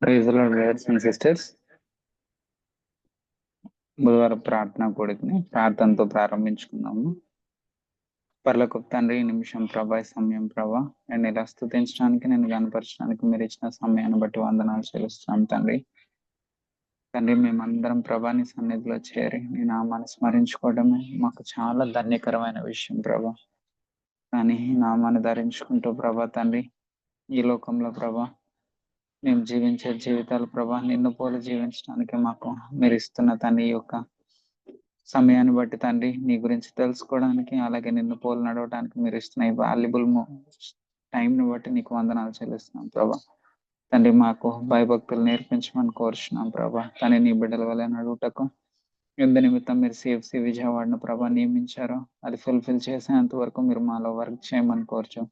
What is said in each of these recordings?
Praise the Lord brothers and sisters. బుధవారం ప్రార్థనా కూడికని ప్రార్థనతో ప్రారంభించుకుందాము. పరలోకపు తండ్రి, ఈ నిమిషం ప్రభా, ఈ సమయం ప్రభా నేను ఇలా స్తుతించడానికి, నేను కనపరచడానికి మీరు ఇచ్చిన సమయాన్ని బట్టి వందనాలు చెల్లిస్తున్నాం తండ్రి. తండ్రి, మేమందరం ప్రభా నీ సన్నిధిలో చేరి నీ నామాన్ని స్మరించుకోవడమే మాకు చాలా ధన్యకరమైన విషయం ప్రభా. కానీ ఈ నామాన్ని ధరించుకుంటూ ప్రభా తండ్రి, ఈ లోకంలో ప్రభా మేము జీవించే జీవితాలు ప్రభా నిన్ను పోలి జీవించడానికి మాకు మీరు ఇస్తున్న తండ్రి ఈ యొక్క సమయాన్ని బట్టి తండ్రి నీ గురించి తెలుసుకోవడానికి, అలాగే నిన్ను పోలి నడవడానికి మీరు ఇస్తున్న ఈ వాల్యుబుల్ టైంని బట్టి నీకు వందనాలు చెల్లిస్తున్నాం ప్రభా. తండ్రి, మాకు భయభక్తులు నేర్పించమని కోరుచున్నాం ప్రభా. తండ్రి, నీ బిడ్డల వల్ల నడువుటకు ఎందు నిమిత్తం మీరు సిఎఫ్సి విజయవాడను ప్రభా నియమించారో అది ఫుల్ఫిల్ చేసేంత వరకు మీరు మాలో వర్క్ చేయమని కోరుచు.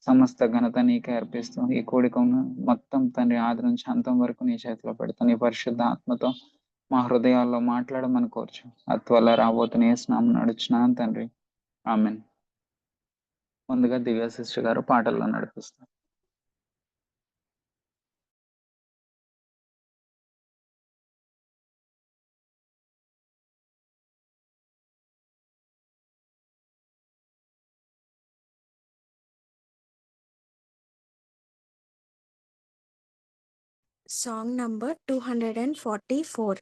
సమస్త ఘనత నీకే అర్పిస్తూ ఈ కూడికను మొత్తం తండ్రి ఆది నుంచి అంతం వరకు నీ చేతిలో పెడతాను. నీ పరిశుద్ధ ఆత్మతో మా హృదయాల్లో మాట్లాడమని కోరుచు. అత్వల్ల రాబోతున్న యేసునామమున నడుచున్నాను తండ్రి, ఆమెన్. ముందుగా దివ్య సిస్టర్ గారు పాటల్లో నడిపిస్తారు. Song number 244.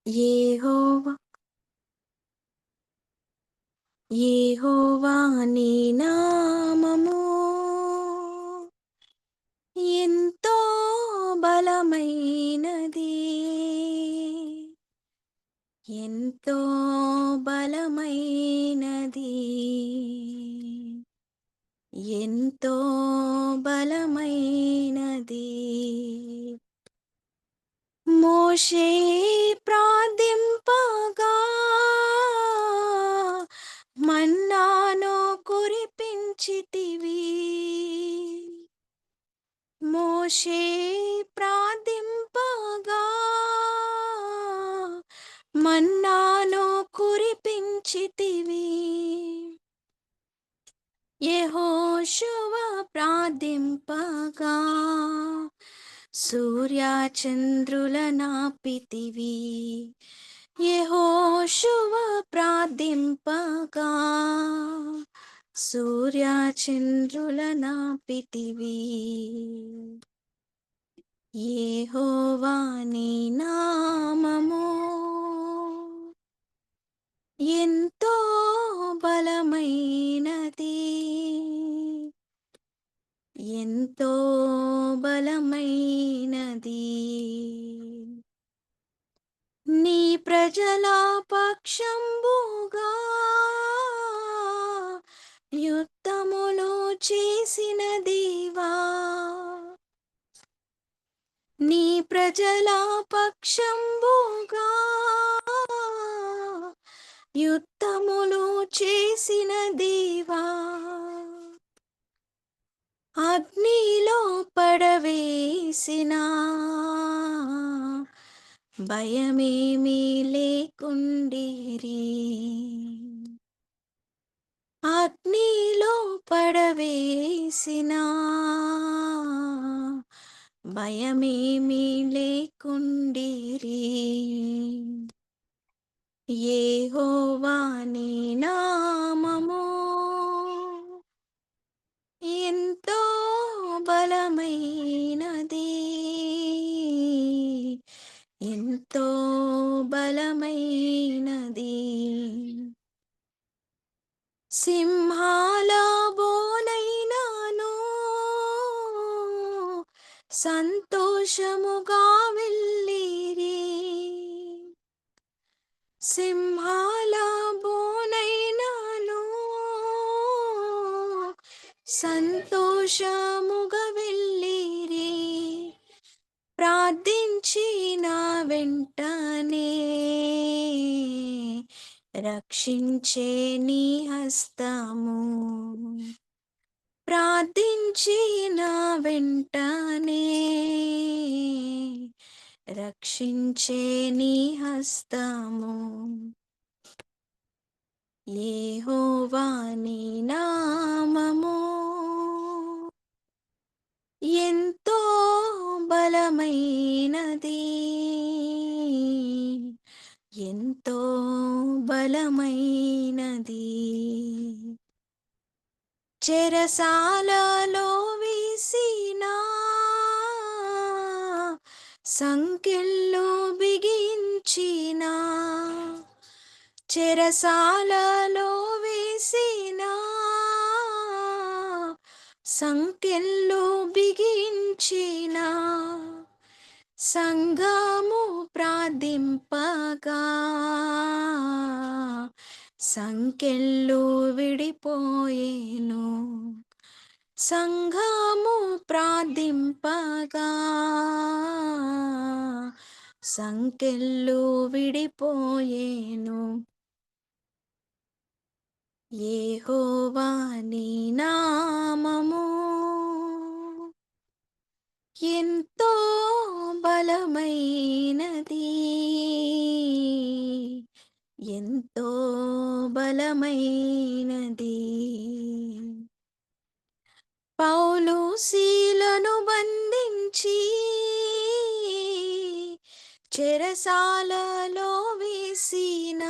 యెహోవా యెహోవా నీ నామము ఎంతో బలమైనది, ఎంతో బలమైనది, ఎంతో బలమైనది. మోషే ప్రార్థింపగా మన్నాను కురిపించితివి. మోషే ప్రార్థింపగా మన్నాను కురిపించితివి. యెహోషువ ప్రార్థింపగా సూర్యచంద్రుల నాపితివి. యెహోషువ ప్రార్థింపగా సూర్యచంద్రుల నాపితివి. యెహోవా నీ నామము ఎంతో బలమైనది, ఎంతో బలమైనది. నీ ప్రజల పక్షంబుగా యుద్ధములు చేసిన దేవా, నీ ప్రజల పక్షంబుగా యుద్ధములు చేసిన దేవా, అగ్నిలో పడవేసిన భయమేమీ లేకుండిరి. అగ్నిలో పడవేసిన భయమేమీ లేకుండిరి. యెహోవా నీ నామము ఎంతో బలమైనది, ఎంతో బలమైనది. సింహాల బోనైనాను సంతోషముగా వెళ్ళిరి. సింహాల బోనైనాను సంతోషముగా వెళ్ళిరి. ప్రార్థించిన వెంటనే రక్షించే నీ హస్తము. ప్రార్థించిన వెంటనే రక్షించే నీ హస్తము. యెహోవా నీ నామము బలమైనది, ఎంతో బలమైనది. చెరసాలలో వేసిన సంకెళ్ళు బిగించిన, చెరసాలలో వేసిన సంకెళ్ళు బిగించిన, సంఘము ప్రార్థింపగా సంకెళ్ళు విడిపోయేను. సంఘము ప్రార్థింపగా సంకెళ్ళు విడిపోయేను. యెహోవా నీ నామము ఎంతో బలమైనది, ఎంతో బలమైనది. పౌలు శీలను బంధించి చెరసాలలో వేసిన,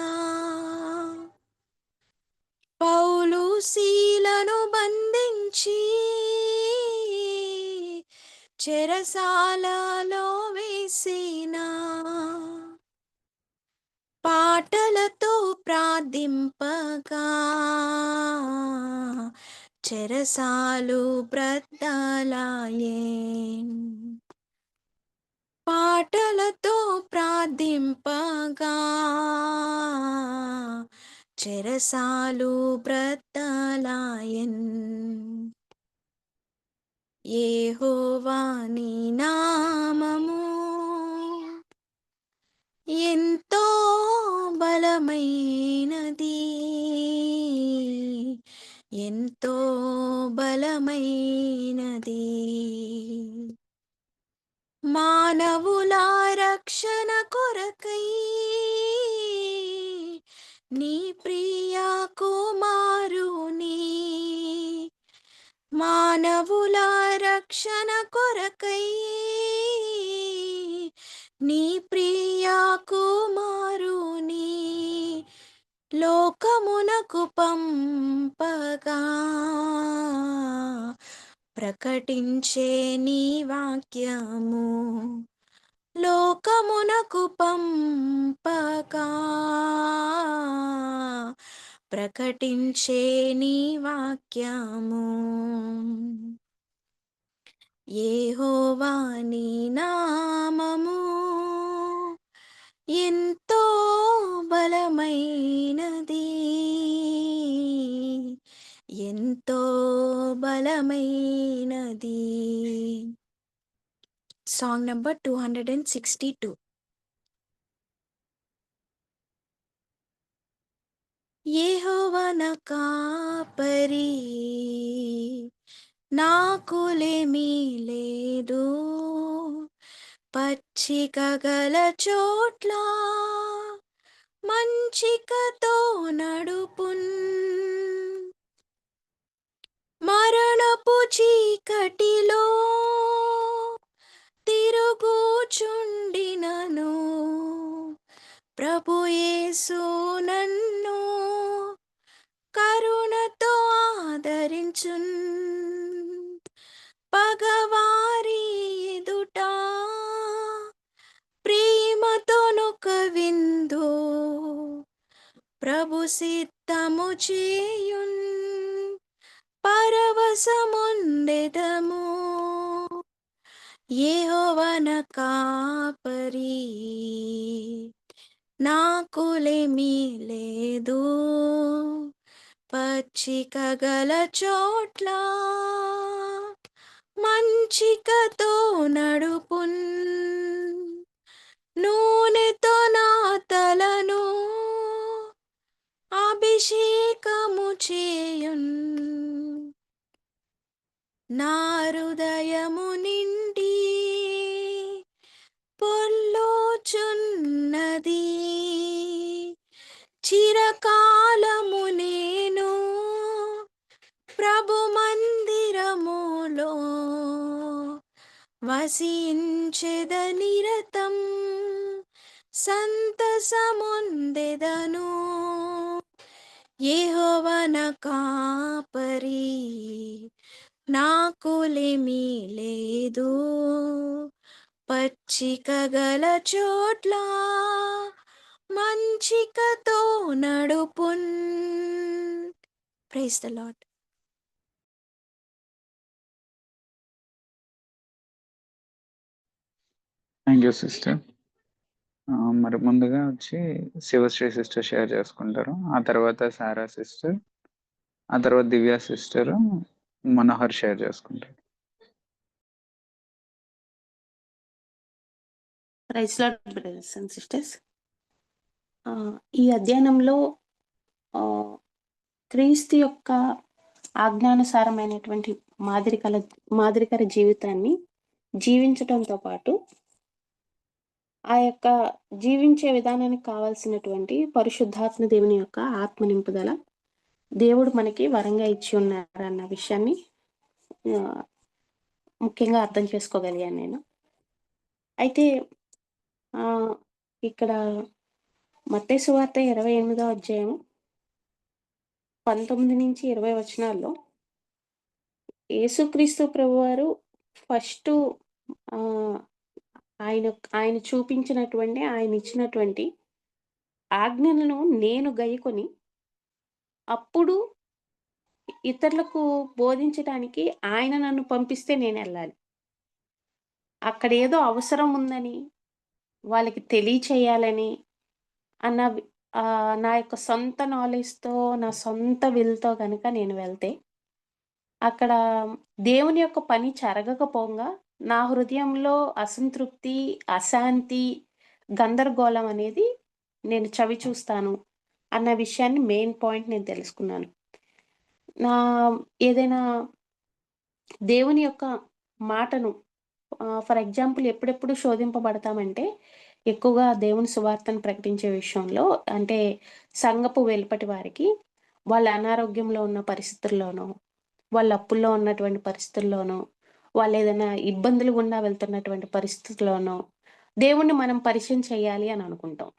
పౌలు శీలను బంధించి చెరసాలలో వేసిన, పాటలతో ప్రార్థింపగా చెరసాలు బ్రద్దలాయే. పాటలతో ప్రార్థింపగా చెరసాలు బ్రద్దలాయెన్. యెహోవా నీ నామము ఎంతో బలమైనది, ఎంతో బలమైనది. మానవుల రక్షణ కొరకై నీ ప్రియ కుమారుని, మానవుల రక్షణ కొరకై నీ ప్రియ కుమారుని లోకమునకు పంపగా ప్రకటించే నీ వాక్యము, లోకమునకు పంపగా ప్రకటించే నీ వాక్యము. యెహోవా నీ నామము ఎంతో బలమైనది, ఎంతో బలమైనది. Song number 262. యెహోవా నా కాపరి, నాకులేమీ లేదు, పచ్చిక గల చోట్ల మంచికతో నడుపున్, మరణపు చీకటిలో తిరుగుచుండినను ప్రభు యేసు నన్ను కరుణతో ఆదరించున్. పగవారి ఎదుట ప్రేమతోనొక విందు ప్రభు సిద్ధము చేయున్, పరవశముందెదము. యెహోవా నా కాపరి, నాకులేమీ లేదు, పచ్చిక గల చోట్ల మంచికతో నడుపున్, నూనెతో నా తలను అభిషేకము చేయున్, నా హృదయము నిండి పొర్లుచున్నది, చిరకాలము నేను ప్రభు మందిరములో వసించెద నిరతం సంతసముందెదను యెహోవన కాపరి నాకులేమీ లేదు పచ్చిక గల చోట్ల మంచికతో నడుపున్. Praise the Lord. Thank you sister. మరి ముందుగా వచ్చి శివశ్రీ సిస్టర్ షేర్ చేసుకుంటారు, ఆ తర్వాత సారా సిస్టర్, ఆ తర్వాత దివ్య సిస్టర్, మనోహర్ షేర్ చేసుకుంటారు. Praise Lord brothers and sisters. ఈ అధ్యయనంలో క్రీస్తు యొక్క ఆజ్ఞానుసారమైనటువంటి మాదిరికర జీవితాన్ని జీవించడంతో పాటు ఆ యొక్క జీవించే విధానానికి కావాల్సినటువంటి పరిశుద్ధాత్మ దేవుని యొక్క ఆత్మ నింపుదల దేవుడు మనకి వరంగా ఇచ్చి ఉన్నారన్న విషయాన్ని ముఖ్యంగా అర్థం చేసుకోగలిగాను నేను. అయితే ఇక్కడ మత్తయి సువార్త 28వ అధ్యాయం 19 నుంచి 20 వచనాల్లో యేసుక్రీస్తు ప్రభువారు ఫస్ట్ ఆయన చూపించినటువంటి, ఆయన ఇచ్చినటువంటి ఆజ్ఞలను నేను గైకొని అప్పుడు ఇతరులకు బోధించడానికి ఆయన నన్ను పంపిస్తే నేను వెళ్ళాలి. అక్కడ ఏదో అవసరం ఉందని వాళ్ళకి తెలియచేయాలని అన్న నా యొక్క సొంత నాలెడ్జ్తో, నా సొంత విల్తో కనుక నేను వెళ్తే అక్కడ దేవుని యొక్క పని జరగకపోగా నా హృదయంలో అసంతృప్తి, అశాంతి, గందరగోళం అనేది నేను చవి చూస్తాను అన్న విషయాన్ని మెయిన్ పాయింట్ నేను తెలుసుకున్నాను. ఏదైనా దేవుని యొక్క మాటను ఫర్ ఎగ్జాంపుల్ ఎప్పుడెప్పుడు శోధింపబడతామంటే ఎక్కువగా దేవుని సువార్తను ప్రకటించే విషయంలో, అంటే సంఘపు వెలుపటి వారికి వాళ్ళ అనారోగ్యంలో ఉన్న పరిస్థితుల్లోనో, వాళ్ళ అప్పుల్లో ఉన్నటువంటి పరిస్థితుల్లోనో, వాళ్ళు ఏదైనా ఇబ్బందులు గుండా వెళ్తున్నటువంటి పరిస్థితుల్లోనో దేవుణ్ణి మనం పరిచయం చేయాలి అని అనుకుంటాం.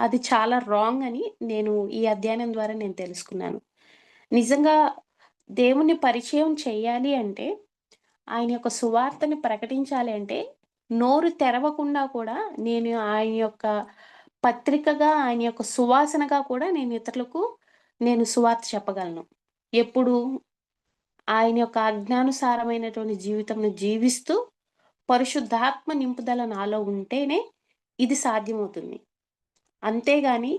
అది చాలా రాంగ్ అని నేను ఈ అధ్యయనం ద్వారా నేను తెలుసుకున్నాను. నిజంగా దేవుణ్ణి పరిచయం చేయాలి అంటే, ఆయన యొక్క సువార్తని ప్రకటించాలి అంటే నోరు తెరవకుండా కూడా నేను ఆయన యొక్క పత్రికగా, ఆయన యొక్క సువాసనగా కూడా నేను ఇతరులకు నేను సువార్త చెప్పగలను. ఎప్పుడు ఆయన యొక్క ఆజ్ఞానుసారమైనటువంటి జీవితంను జీవిస్తూ పరిశుద్ధాత్మ నింపుదల నాలో ఉంటేనే ఇది సాధ్యమవుతుంది. అంతేగాని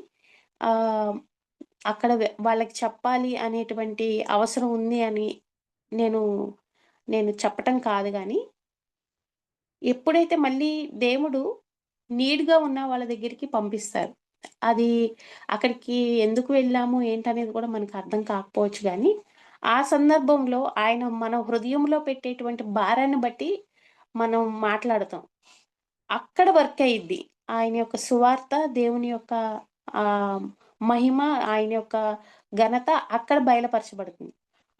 అక్కడ వాళ్ళకి చెప్పాలి అనేటువంటి అవసరం ఉంది అని నేను చెప్పటం కాదు. కానీ ఎప్పుడైతే మళ్ళీ దేవుడు నీడ్గా ఉన్న వాళ్ళ దగ్గరికి పంపిస్తారు, అది అక్కడికి ఎందుకు వెళ్ళాము ఏంటనేది కూడా మనకు అర్థం కాకపోవచ్చు. కానీ ఆ సందర్భంలో ఆయన మన హృదయంలో పెట్టేటువంటి భారాన్ని బట్టి మనం మాట్లాడతాం. అక్కడ వర్క్ అయ్యిద్ది ఆయన యొక్క సువార్త, దేవుని యొక్క మహిమ, ఆయన యొక్క ఘనత అక్కడ బయలుపరచబడుతుంది.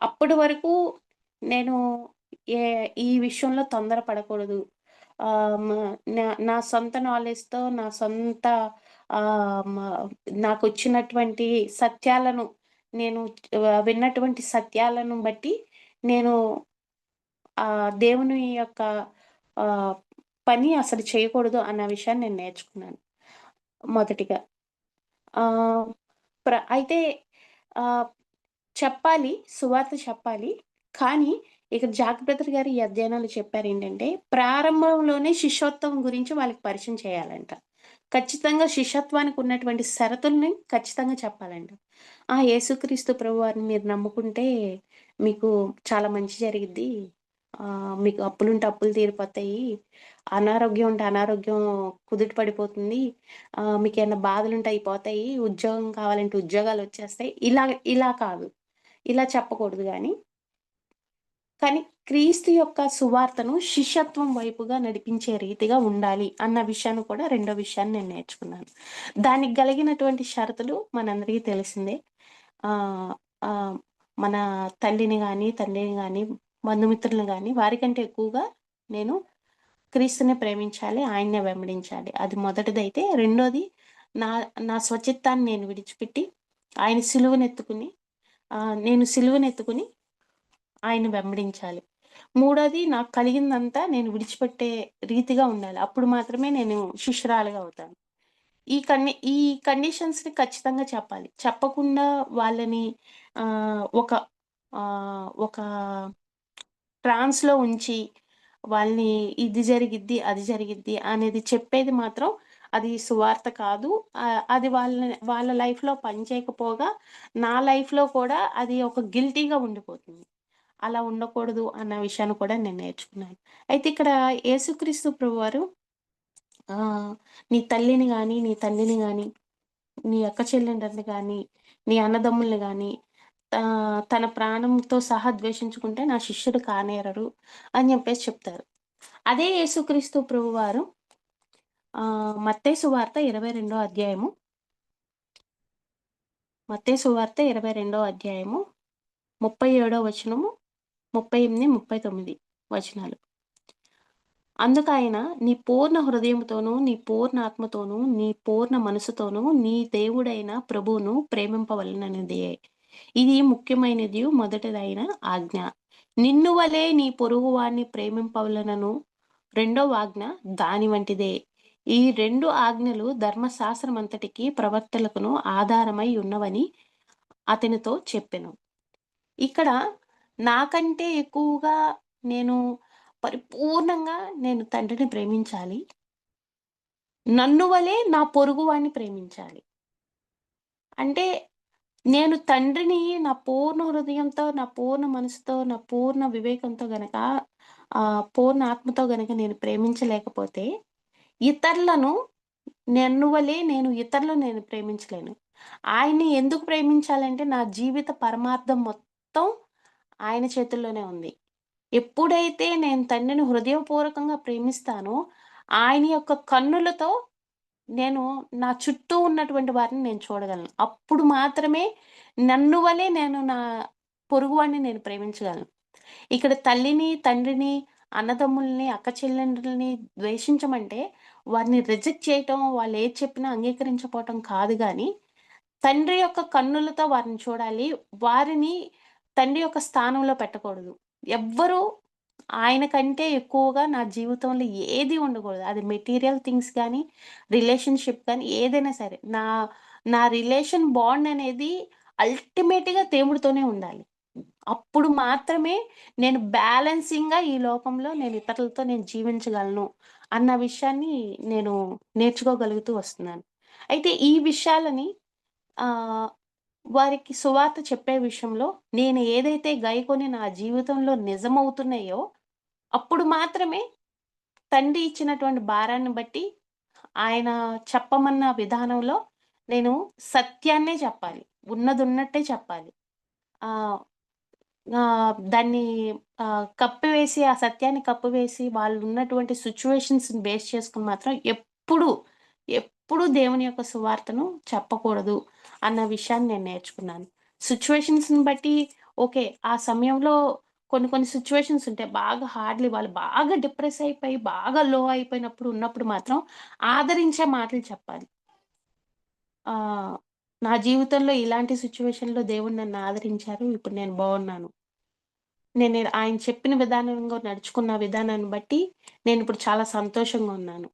అప్పటి వరకు నేను ఈ విషయంలో తొందరపడకూడదు. నా సొంత నాలెడ్జ్తో, నా సొంత నాకు వచ్చినటువంటి సత్యాలను, నేను విన్నటువంటి సత్యాలను బట్టి నేను దేవుని యొక్క పని అసలు చేయకూడదు అన్న విషయాన్ని నేను నేర్చుకున్నాను మొదటిగా. అయితే చెప్పాలి, సువార్త చెప్పాలి. కానీ ఇక్కడ జాక్ బ్రదర్ గారు ఈ అధ్యయనాలు చెప్పారు ఏంటంటే, ప్రారంభంలోనే శిష్యత్వం గురించి వాళ్ళకి పరిచయం చేయాలంట. ఖచ్చితంగా శిష్యత్వానికి ఉన్నటువంటి షరతుల్ని ఖచ్చితంగా చెప్పాలంట. యేసుక్రీస్తు ప్రభువారిని మీరు నమ్ముకుంటే మీకు చాలా మంచి జరిగిద్ది, మీకు అప్పులుంటే అప్పులు తీరిపోతాయి, అనారోగ్యం ఉంటే అనారోగ్యం కుదుట పడిపోతుంది, మీకు ఏమైనా బాధలుంటే అయిపోతాయి, ఉద్యోగం కావాలంటే ఉద్యోగాలు వచ్చేస్తాయి. ఇలా కాదు, ఇలా చెప్పకూడదు. కానీ క్రీస్తు యొక్క సువార్తను శిష్యత్వం వైపుగా నడిపించే రీతిగా ఉండాలి అన్న విషయాన్ని కూడా రెండో విషయాన్ని నేను నేర్చుకున్నాను. దానికి కలిగినటువంటి షరతులు మనందరికీ తెలిసిందే. మన తల్లిని కానీ, తండ్రిని కానీ, బంధుమిత్రులను కానీ వారికంటే ఎక్కువగా నేను క్రీస్తుని ప్రేమించాలి, ఆయన్నే వెంబడించాలి. అది మొదటిదైతే. రెండోది, నా నా స్వచిత్తాన్ని నేను విడిచిపెట్టి ఆయన సిలువనెత్తుకుని నేను సిలువనెత్తుకుని ఆయన్ని వెంబడించాలి. మూడోది, నాకు కలిగిందంతా నేను విడిచిపెట్టే రీతిగా ఉండాలి. అప్పుడు మాత్రమే నేను శిష్యురాలిగా అవుతాను. ఈ కండిషన్స్‌ని ఖచ్చితంగా చెప్పాలి. చెప్పకుండా వాళ్ళని ఒక ఒక ట్రాన్స్‌లో ఉంచి, వాళ్ళని ఇది జరిగిద్ది, అది జరిగిద్ది అనేది చెప్పేది మాత్రం అది సువార్త కాదు. అది వాళ్ళ లైఫ్‌లో పని చేయకపోగా, నా లైఫ్‌లో కూడా అది ఒక గిల్టీగా ఉండిపోతుంది. అలా ఉండకూడదు అన్న విషయాన్ని కూడా నేను నేర్చుకున్నాను. అయితే ఇక్కడ యేసుక్రీస్తు ప్రభువారు నీ తల్లిని గాని, నీ తండ్రిని గాని, నీ అక్క చెల్లెండ్రిని గాని, నీ అన్నదమ్ముల్ని గాని తన ప్రాణంతో సహా ద్వేషించుకుంటే నా శిష్యుడు కానేరరు అని చెప్పేసి చెప్తారు. అదే యేసుక్రీస్తు ప్రభువారు మత్తయి సువార్త 22 అధ్యాయము, మత్తయి సువార్త 22 అధ్యాయము 37 వచనము, 38, 39 వచనాలు. అందుకాయన నీ పూర్ణ హృదయముతోనూ, నీ పూర్ణ ఆత్మతోనూ, నీ పూర్ణ మనసుతోనూ నీ దేవుడైన ప్రభువును ప్రేమింపవలెననిదే. ఇది ముఖ్యమైనదియు మొదటిదైన ఆజ్ఞ. నిన్ను వలె నీ పొరుగువాణ్ణి ప్రేమింపవలెనను రెండవ ఆజ్ఞ దాని వంటిదే. ఈ 2 ఆజ్ఞలు ధర్మశాస్త్రమంతటికి ప్రవక్తలకును ఆధారమై ఉన్నవని అతనితో చెప్పెను. ఇక్కడ నాకంటే ఎక్కువగా నేను పరిపూర్ణంగా నేను తండ్రిని ప్రేమించాలి. నన్ను వలె నా పొరుగువాడిని ప్రేమించాలి. అంటే నేను తండ్రిని నా పూర్ణ హృదయంతో, నా పూర్ణ మనసుతో, నా పూర్ణ వివేకంతో గనక పూర్ణ ఆత్మతో గనక నేను ప్రేమించలేకపోతే, ఇతరులను నన్ను వలె ఇతరులను నేను ప్రేమించలేను. ఆయన్ని ఎందుకు ప్రేమించాలంటే, నా జీవిత పరమార్థం మొత్తం ఆయన చేతుల్లోనే ఉంది. ఎప్పుడైతే నేను తండ్రిని హృదయపూర్వకంగా ప్రేమిస్తానో, ఆయన యొక్క కన్నులతో నేను నా చుట్టూ ఉన్నటువంటి వారిని నేను చూడగలను. అప్పుడు మాత్రమే నన్ను వలె నేను నా పొరుగువాడిని నేను ప్రేమించగలను. ఇక్కడ తల్లిని, తండ్రిని, అన్నదమ్ముల్ని, అక్క చెల్లెండ్రుల్ని ద్వేషించమంటే వారిని రిజెక్ట్ చేయటం, వాళ్ళు ఏది చెప్పినా అంగీకరించకపోవటం కాదు గానీ, తండ్రి యొక్క కన్నులతో వారిని చూడాలి. వారిని తండ్రి యొక్క స్థానంలో పెట్టకూడదు. ఎవ్వరూ ఆయన కంటే ఎక్కువగా నా జీవితంలో ఏది ఉండకూడదు. అది మెటీరియల్ థింగ్స్ గానీ, రిలేషన్‌షిప్ గానీ ఏదైనా సరే. నా రిలేషన్ బాండ్ అనేది అల్టిమేట్‌గా దేవుడితోనే ఉండాలి. అప్పుడు మాత్రమే నేను బ్యాలెన్సింగ్‌గా ఈ లోకంలో నేను ఇతరులతో నేను జీవించగలను అన్న విషయాన్ని నేను నేర్చుకోగలుగుతూ వస్తున్నాను. అయితే ఈ విషయాలని ఆహ్, వారికి సువార్త చెప్పే విషయంలో నేను ఏదైతే గైకొని నా జీవితంలో నిజమవుతున్నాయో, అప్పుడు మాత్రమే తండ్రి ఇచ్చినటువంటి భారాన్ని బట్టి ఆయన చెప్పమన్న విధానంలో నేను సత్యాన్నే చెప్పాలి. ఉన్నదున్నట్టే చెప్పాలి. ఆహ్, దాన్ని కప్పివేసి, ఆ సత్యాన్ని కప్పివేసి వాళ్ళున్నటువంటి సిట్యుయేషన్స్‌ని బేస్ చేసుకొని మాత్రం ఎప్పుడు దేవుని యొక్క సువార్తను చెప్పకూడదు అన్న విషయాన్ని నేను నేర్చుకున్నాను. సిట్యుయేషన్స్‌ని బట్టి ఓకే. ఆ సమయంలో కొన్ని సిట్యుయేషన్స్ ఉంటాయి. బాగా వాళ్ళు బాగా డిప్రెస్ అయిపోయి, బాగా లో అయిపోయినప్పుడు ఉన్నప్పుడు మాత్రం ఆదరించే మాటలు చెప్పాలి. ఆహ్, నా జీవితంలో ఇలాంటి సిట్యుయేషన్‌లో దేవుడు నన్ను ఆదరించారు. ఇప్పుడు నేను బావున్నాను. ఆయన చెప్పిన విధానంలో నడుచుకున్న విధానాన్ని బట్టి నేనిప్పుడు చాలా సంతోషంగా ఉన్నాను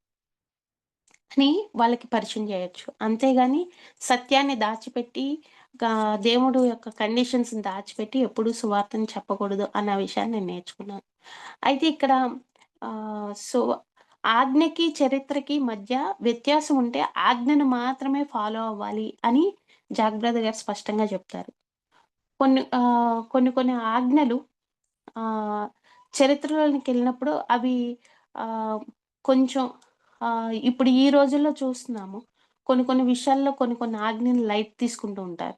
అని వాళ్ళకి పరిచయం చేయొచ్చు. అంతేగాని సత్యాన్ని దాచిపెట్టి దేవుడు యొక్క కండిషన్స్‌ని దాచిపెట్టి ఎప్పుడూ సువార్తను చెప్పకూడదు అన్న విషయాన్ని నేను నేర్చుకున్నాను. అయితే ఇక్కడ సో ఆజ్ఞకి, చరిత్రకి మధ్య వ్యత్యాసం ఉంటే ఆజ్ఞను మాత్రమే ఫాలో అవ్వాలి అని జాక్ బ్రదర్ గారు స్పష్టంగా చెప్తారు. కొన్ని ఆజ్ఞలు చరిత్రలోనికెళ్ళినప్పుడు అవి ఆహ్, కొంచెం ఇప్పుడు ఈ రోజుల్లో చూస్తున్నాము. కొన్ని విషయాల్లో కొన్ని ఆజ్ఞలు లైట్ తీసుకుంటూ ఉంటారు.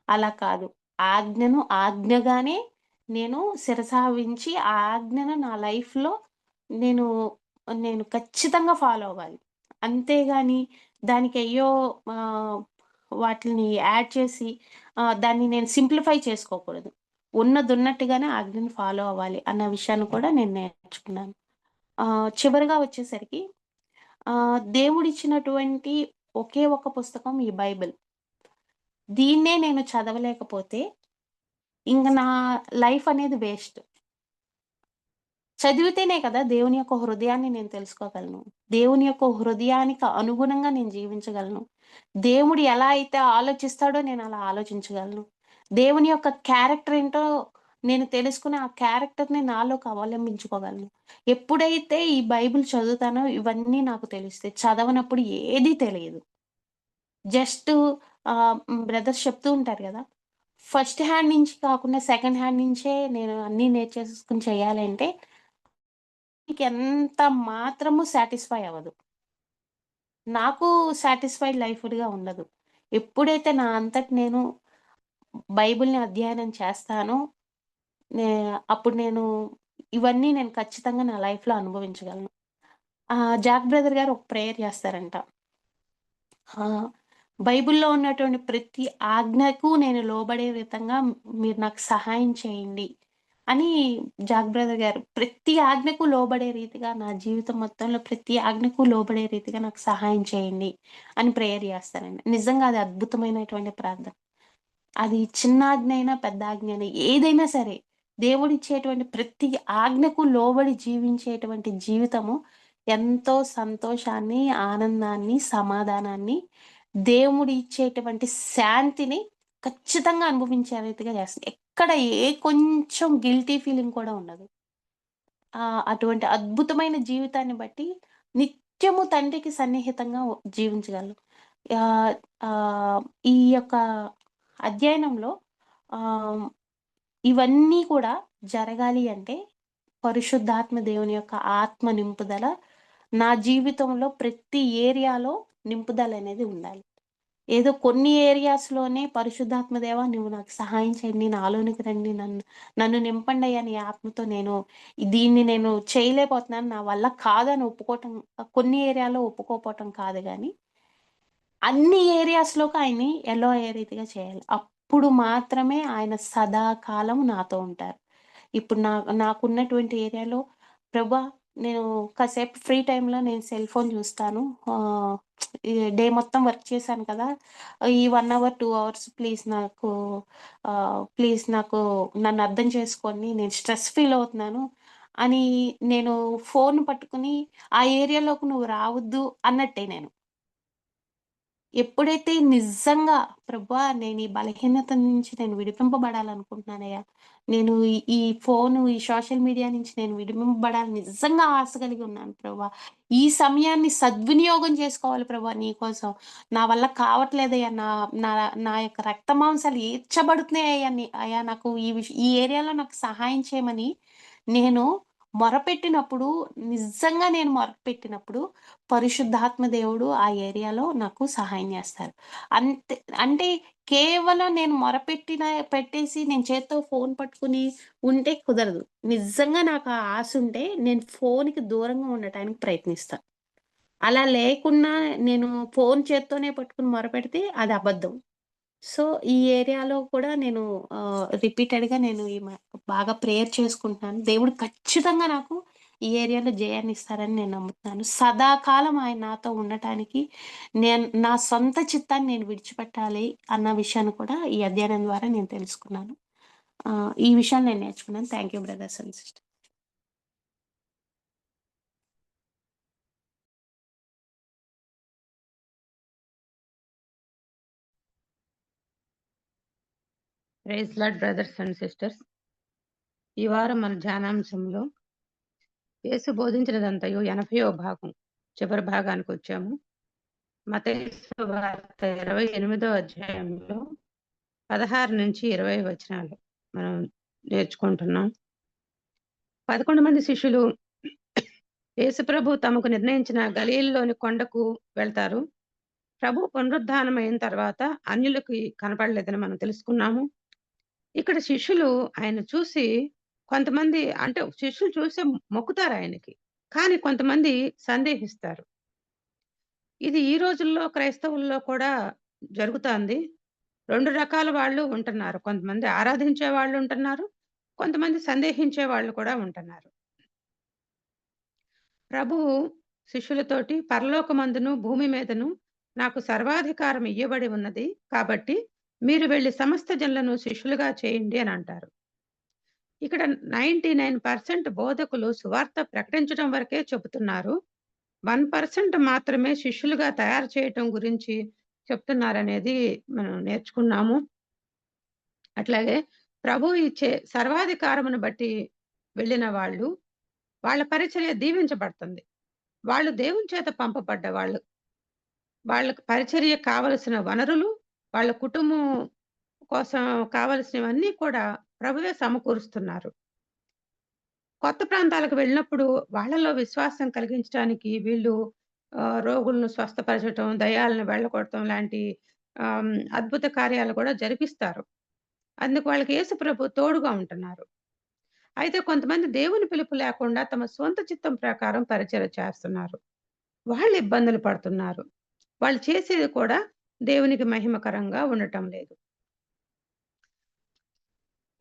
అలా కాదు. ఆజ్ఞను ఆజ్ఞగానే నేను శిరసావహించి, ఆ ఆజ్ఞను నా లైఫ్‌లో నేను, నేను ఖచ్చితంగా ఫాలో అవ్వాలి. అంతేగాని దానికి వాటిల్ని యాడ్ చేసి దాన్ని నేను సింప్లిఫై చేసుకోకూడదు. ఉన్నదున్నట్టుగానే ఆజ్ఞని ఫాలో అవ్వాలి అన్న విషయాన్ని కూడా నేను నేర్చుకున్నాను. చివరగా వచ్చేసరికి దేవుడిచ్చినటువంటి ఒకే ఒక పుస్తకం ఈ బైబిల్. దీన్నే నేను చదవలేకపోతే ఇంక నా లైఫ్ అనేది వేస్ట్. చదివితేనే కదా దేవుని యొక్క హృదయాన్ని నేను తెలుసుకోగలను. దేవుని యొక్క హృదయానికి అనుగుణంగా నేను జీవించగలను. దేవుడు ఎలా అయితే ఆలోచిస్తాడో నేను అలా ఆలోచించగలను. దేవుని యొక్క క్యారెక్టర్ ఏంటో నేను తెలుసుకొని ఆ క్యారెక్టర్‌ని నాలోకి అవలంబించుకోగలను. ఎప్పుడైతే ఈ బైబిల్ చదువుతానో ఇవన్నీ నాకు తెలుస్తాయి. చదవనప్పుడు ఏది తెలియదు. జస్ట్ బ్రదర్స్ చెప్తూ ఉంటారు గదా! ఫస్ట్ హ్యాండ్ నుంచి కాకుండా సెకండ్ హ్యాండ్ నుంచే నేను అన్నీ నేర్చేసుకొని చేయాలంటే నీకెంత మాత్రము సాటిస్ఫై అవ్వదు. నాకు సాటిస్ఫైడ్ లైఫ్‌గా ఉండదు. ఎప్పుడైతే నా అంతట నేను బైబిల్‌ని అధ్యయనం చేస్తానో, నే అప్పుడు ఇవన్నీ నేను ఖచ్చితంగా నా లైఫ్‌లో అనుభవించగలను. జాక్ బ్రదర్ గారు ఒక ప్రేయర్ చేస్తారంట. ఆహ్, బైబిల్‌లో ఉన్నటువంటి ప్రతి ఆజ్ఞకు నేను లోబడే విధంగా మీరు నాకు సహాయం చేయండి అని జాక్ బ్రదర్ గారు ప్రతి ఆజ్ఞకు లోబడే రీతిగా నా జీవితం మొత్తంలో ప్రతి ఆజ్ఞకు లోబడే రీతిగా నాకు సహాయం చేయండి అని ప్రేయర్ చేస్తారండి. నిజంగా అది అద్భుతమైనటువంటి ప్రార్థన. అది చిన్న ఆజ్ఞ అయినా, పెద్ద ఆజ్ఞ అయినా ఏదైనా సరే దేవుడిచ్చేటువంటి ప్రతి ఆజ్ఞకు లోబడి జీవించేటువంటి జీవితము ఎంతో సంతోషాన్ని, ఆనందాన్ని, సమాధానాన్ని, దేవుడు ఇచ్చేటువంటి శాంతిని ఖచ్చితంగా అనుభవించే రీతిగా చేస్తుంది. ఎక్కడ ఏ కొంచెం గిల్టీ ఫీలింగ్ కూడా ఉండదు. అటువంటి అద్భుతమైన జీవితాన్ని బట్టి నిత్యము తండ్రికి సన్నిహితంగా జీవించగలను. ఆహ్, ఆహ్, ఈ యొక్క అధ్యయనంలో ఆహ్, ఇవన్నీ కూడా జరగాలి అంటే పరిశుద్ధాత్మ దేవుని యొక్క ఆత్మ నింపుదల నా జీవితంలో ప్రతి ఏరియాలో నింపుదలనేది ఉండాలి. ఏదో కొన్ని ఏరియాస్‌లోనే పరిశుద్ధాత్మ దేవా! నువ్వు నాకు సహాయం చేయండి. నాలోనికి రండి. నన్ను నింపండయ్యా నీ ఆత్మతో దీన్ని నేను చేయలేకపోతున్నాను. నా వల్ల కాదని ఒప్పుకోవటం కొన్ని ఏరియాలో ఒప్పుకోకపోవటం కాదు గానీ, అన్ని ఏరియాస్‌లోకి ఆయన్ని ఎలో అయ్యే రీతిగా చేయాలి. అప్పుడు మాత్రమే ఆయన సదాకాలం నాతో ఉంటారు. ఇప్పుడు నాకున్నటువంటి ఏరియాలో ప్రభా! నేను కాసేపు ఫ్రీ టైమ్‌లో నేను సెల్ ఫోన్ చూస్తాను. ఆహ్, ఈ డే మొత్తం వర్క్ చేశాను కదా! ఈ 1 అవర్, 2 అవర్స్ ప్లీజ్ నాకు నన్ను అర్థం చేసుకోండి. నేను స్ట్రెస్ ఫీల్ అవుతున్నాను అని నేను ఫోన్ పట్టుకొని ఆ ఏరియాలోకి నువ్వు రావద్దు అన్నట్టే నేను. ఎప్పుడైతే నిజంగా ప్రభా! నేను ఈ బలహీనత నుంచి నేను విడిపింపబడాలనుకుంటున్నానయ్యా. నేను ఈ ఫోను, ఈ సోషల్ మీడియా నుంచి నేను విడిపింపబడాలని నిజంగా ఆశ కలిగి ఉన్నాను ప్రభా! ఈ సమయాన్ని సద్వినియోగం చేసుకోవాలి ప్రభా నీ కోసం. నా వల్ల కావట్లేదయ్యా. నా నా నా యొక్క రక్త మాంసాలు ఈర్చబడుతున్నాయ్యా అయ్యా నాకు ఈ ఏరియాలో నాకు సహాయం చేయమని నేను మొరపెట్టినప్పుడు, నిజంగా నేను మొరపెట్టినప్పుడు పరిశుద్ధాత్మ దేవుడు ఆ ఏరియాలో నాకు సహాయం జేస్తారు. అంతే అంటే కేవలం నేను పెట్టేసి నేను చేత్తో ఫోను పట్టుకొని ఉంటే కుదరదు. నిజంగా నాకు ఆ ఆశుంటే నేను ఫోనుకి దూరంగా ఉండటానికి ప్రయత్నిస్తా. అలా లేకున్నా నేను ఫోను చేత్తోనే పట్టుకొని మొరపెడితే అది అబద్ధం. సో, ఈ ఏరియాలో కూడా నేను రిపీటెడ్‌గా నేను బాగా ప్రేయర్ చేసుకుంటున్నాను. దేవుడు ఖచ్చితంగా నాకు ఈ ఏరియాలో జయాన్నిస్తారని నేను నమ్ముతున్నాను. సదాకాలం ఆయన నాతో ఉండటానికి నా సొంత చిత్తాన్ని నేను విడిచిపెట్టాలి అన్న విషయాన్ని కూడా ఈ అధ్యయనం ద్వారా నేను తెలుసుకున్నాను. ఈ విషయాన్ని నేను నేర్చుకున్నాను. Thank you brothers and sisters. Praise Lord brothers and sisters. ఈ వారం మన ధ్యానాంశంలో యేసు బోధించినదంతయు 80వ భాగం చివరి భాగానికి వచ్చాము. మత్తయి సువార్త 28వ అధ్యాయంలో 16 నుంచి 20 వచనాలు మనం నేర్చుకుంటున్నాం. 11 మంది శిష్యులు యేసుప్రభు తమకు నిర్ణయించిన గలీల్‌లోని కొండకు వెళ్తారు. ప్రభు పునరుద్ధానమైన తర్వాత అన్యులకి కనపడలేదని మనం తెలుసుకున్నాము. ఇక్కడ శిష్యులు ఆయన చూసి కొంతమంది అంటే శిష్యులు చూసి మొక్కుతారు ఆయనకి. కానీ కొంతమంది సందేహిస్తారు. ఇది ఈ రోజుల్లో క్రైస్తవుల్లో కూడా జరుగుతాంది. 2 రకాల వాళ్ళు ఉంటున్నారు. కొంతమంది ఆరాధించే వాళ్ళు ఉంటున్నారు. కొంతమంది సందేహించే వాళ్ళు కూడా ఉంటున్నారు. ప్రభువు శిష్యులతోటి పరలోకమందును భూమి మీదను నాకు సర్వాధికారం ఇయ్యబడి ఉన్నది. కాబట్టి మీరు వెళ్లి సమస్త జనులను శిష్యులుగా చేయండి అని అంటారు. ఇక్కడ 99% బోధకులు సువార్త ప్రకటించడం వరకే చెబుతున్నారు. 1% మాత్రమే శిష్యులుగా తయారు చేయటం గురించి చెప్తున్నారనేది మనం నేర్చుకున్నాము. అట్లాగే ప్రభువు ఇచ్చే సర్వాధికారమును బట్టి వెళ్ళిన వాళ్ళు, వాళ్ళ పరిచర్య దీవించబడుతుంది. వాళ్ళు దేవుని చేత పంపబడ్డ వాళ్ళు. వాళ్ళకి పరిచర్యకు కావలసిన వనరులు, వాళ్ళ కుటుంబం కోసం కావలసినవన్నీ కూడా ప్రభువే సమకూరుస్తున్నారు. కొత్త ప్రాంతాలకు వెళ్ళినప్పుడు వాళ్ళలో విశ్వాసం కలిగించడానికి వీళ్ళు రోగులను స్వస్థపరచటం, దయ్యాలను వెళ్ళగొట్టడం లాంటి అద్భుత కార్యాలు కూడా జరిపిస్తారు. అందుకు వాళ్ళకి యేసు ప్రభు తోడుగా ఉంటున్నారు. అయితే కొంతమంది దేవుని పిలుపు లేకుండా తమ స్వంత చిత్తం ప్రకారం పరిచర్య చేస్తున్నారు. వాళ్ళు ఇబ్బందులు పడుతున్నారు. వాళ్ళు చేసేది కూడా దేవునికి మహిమకరంగా ఉండటం లేదు.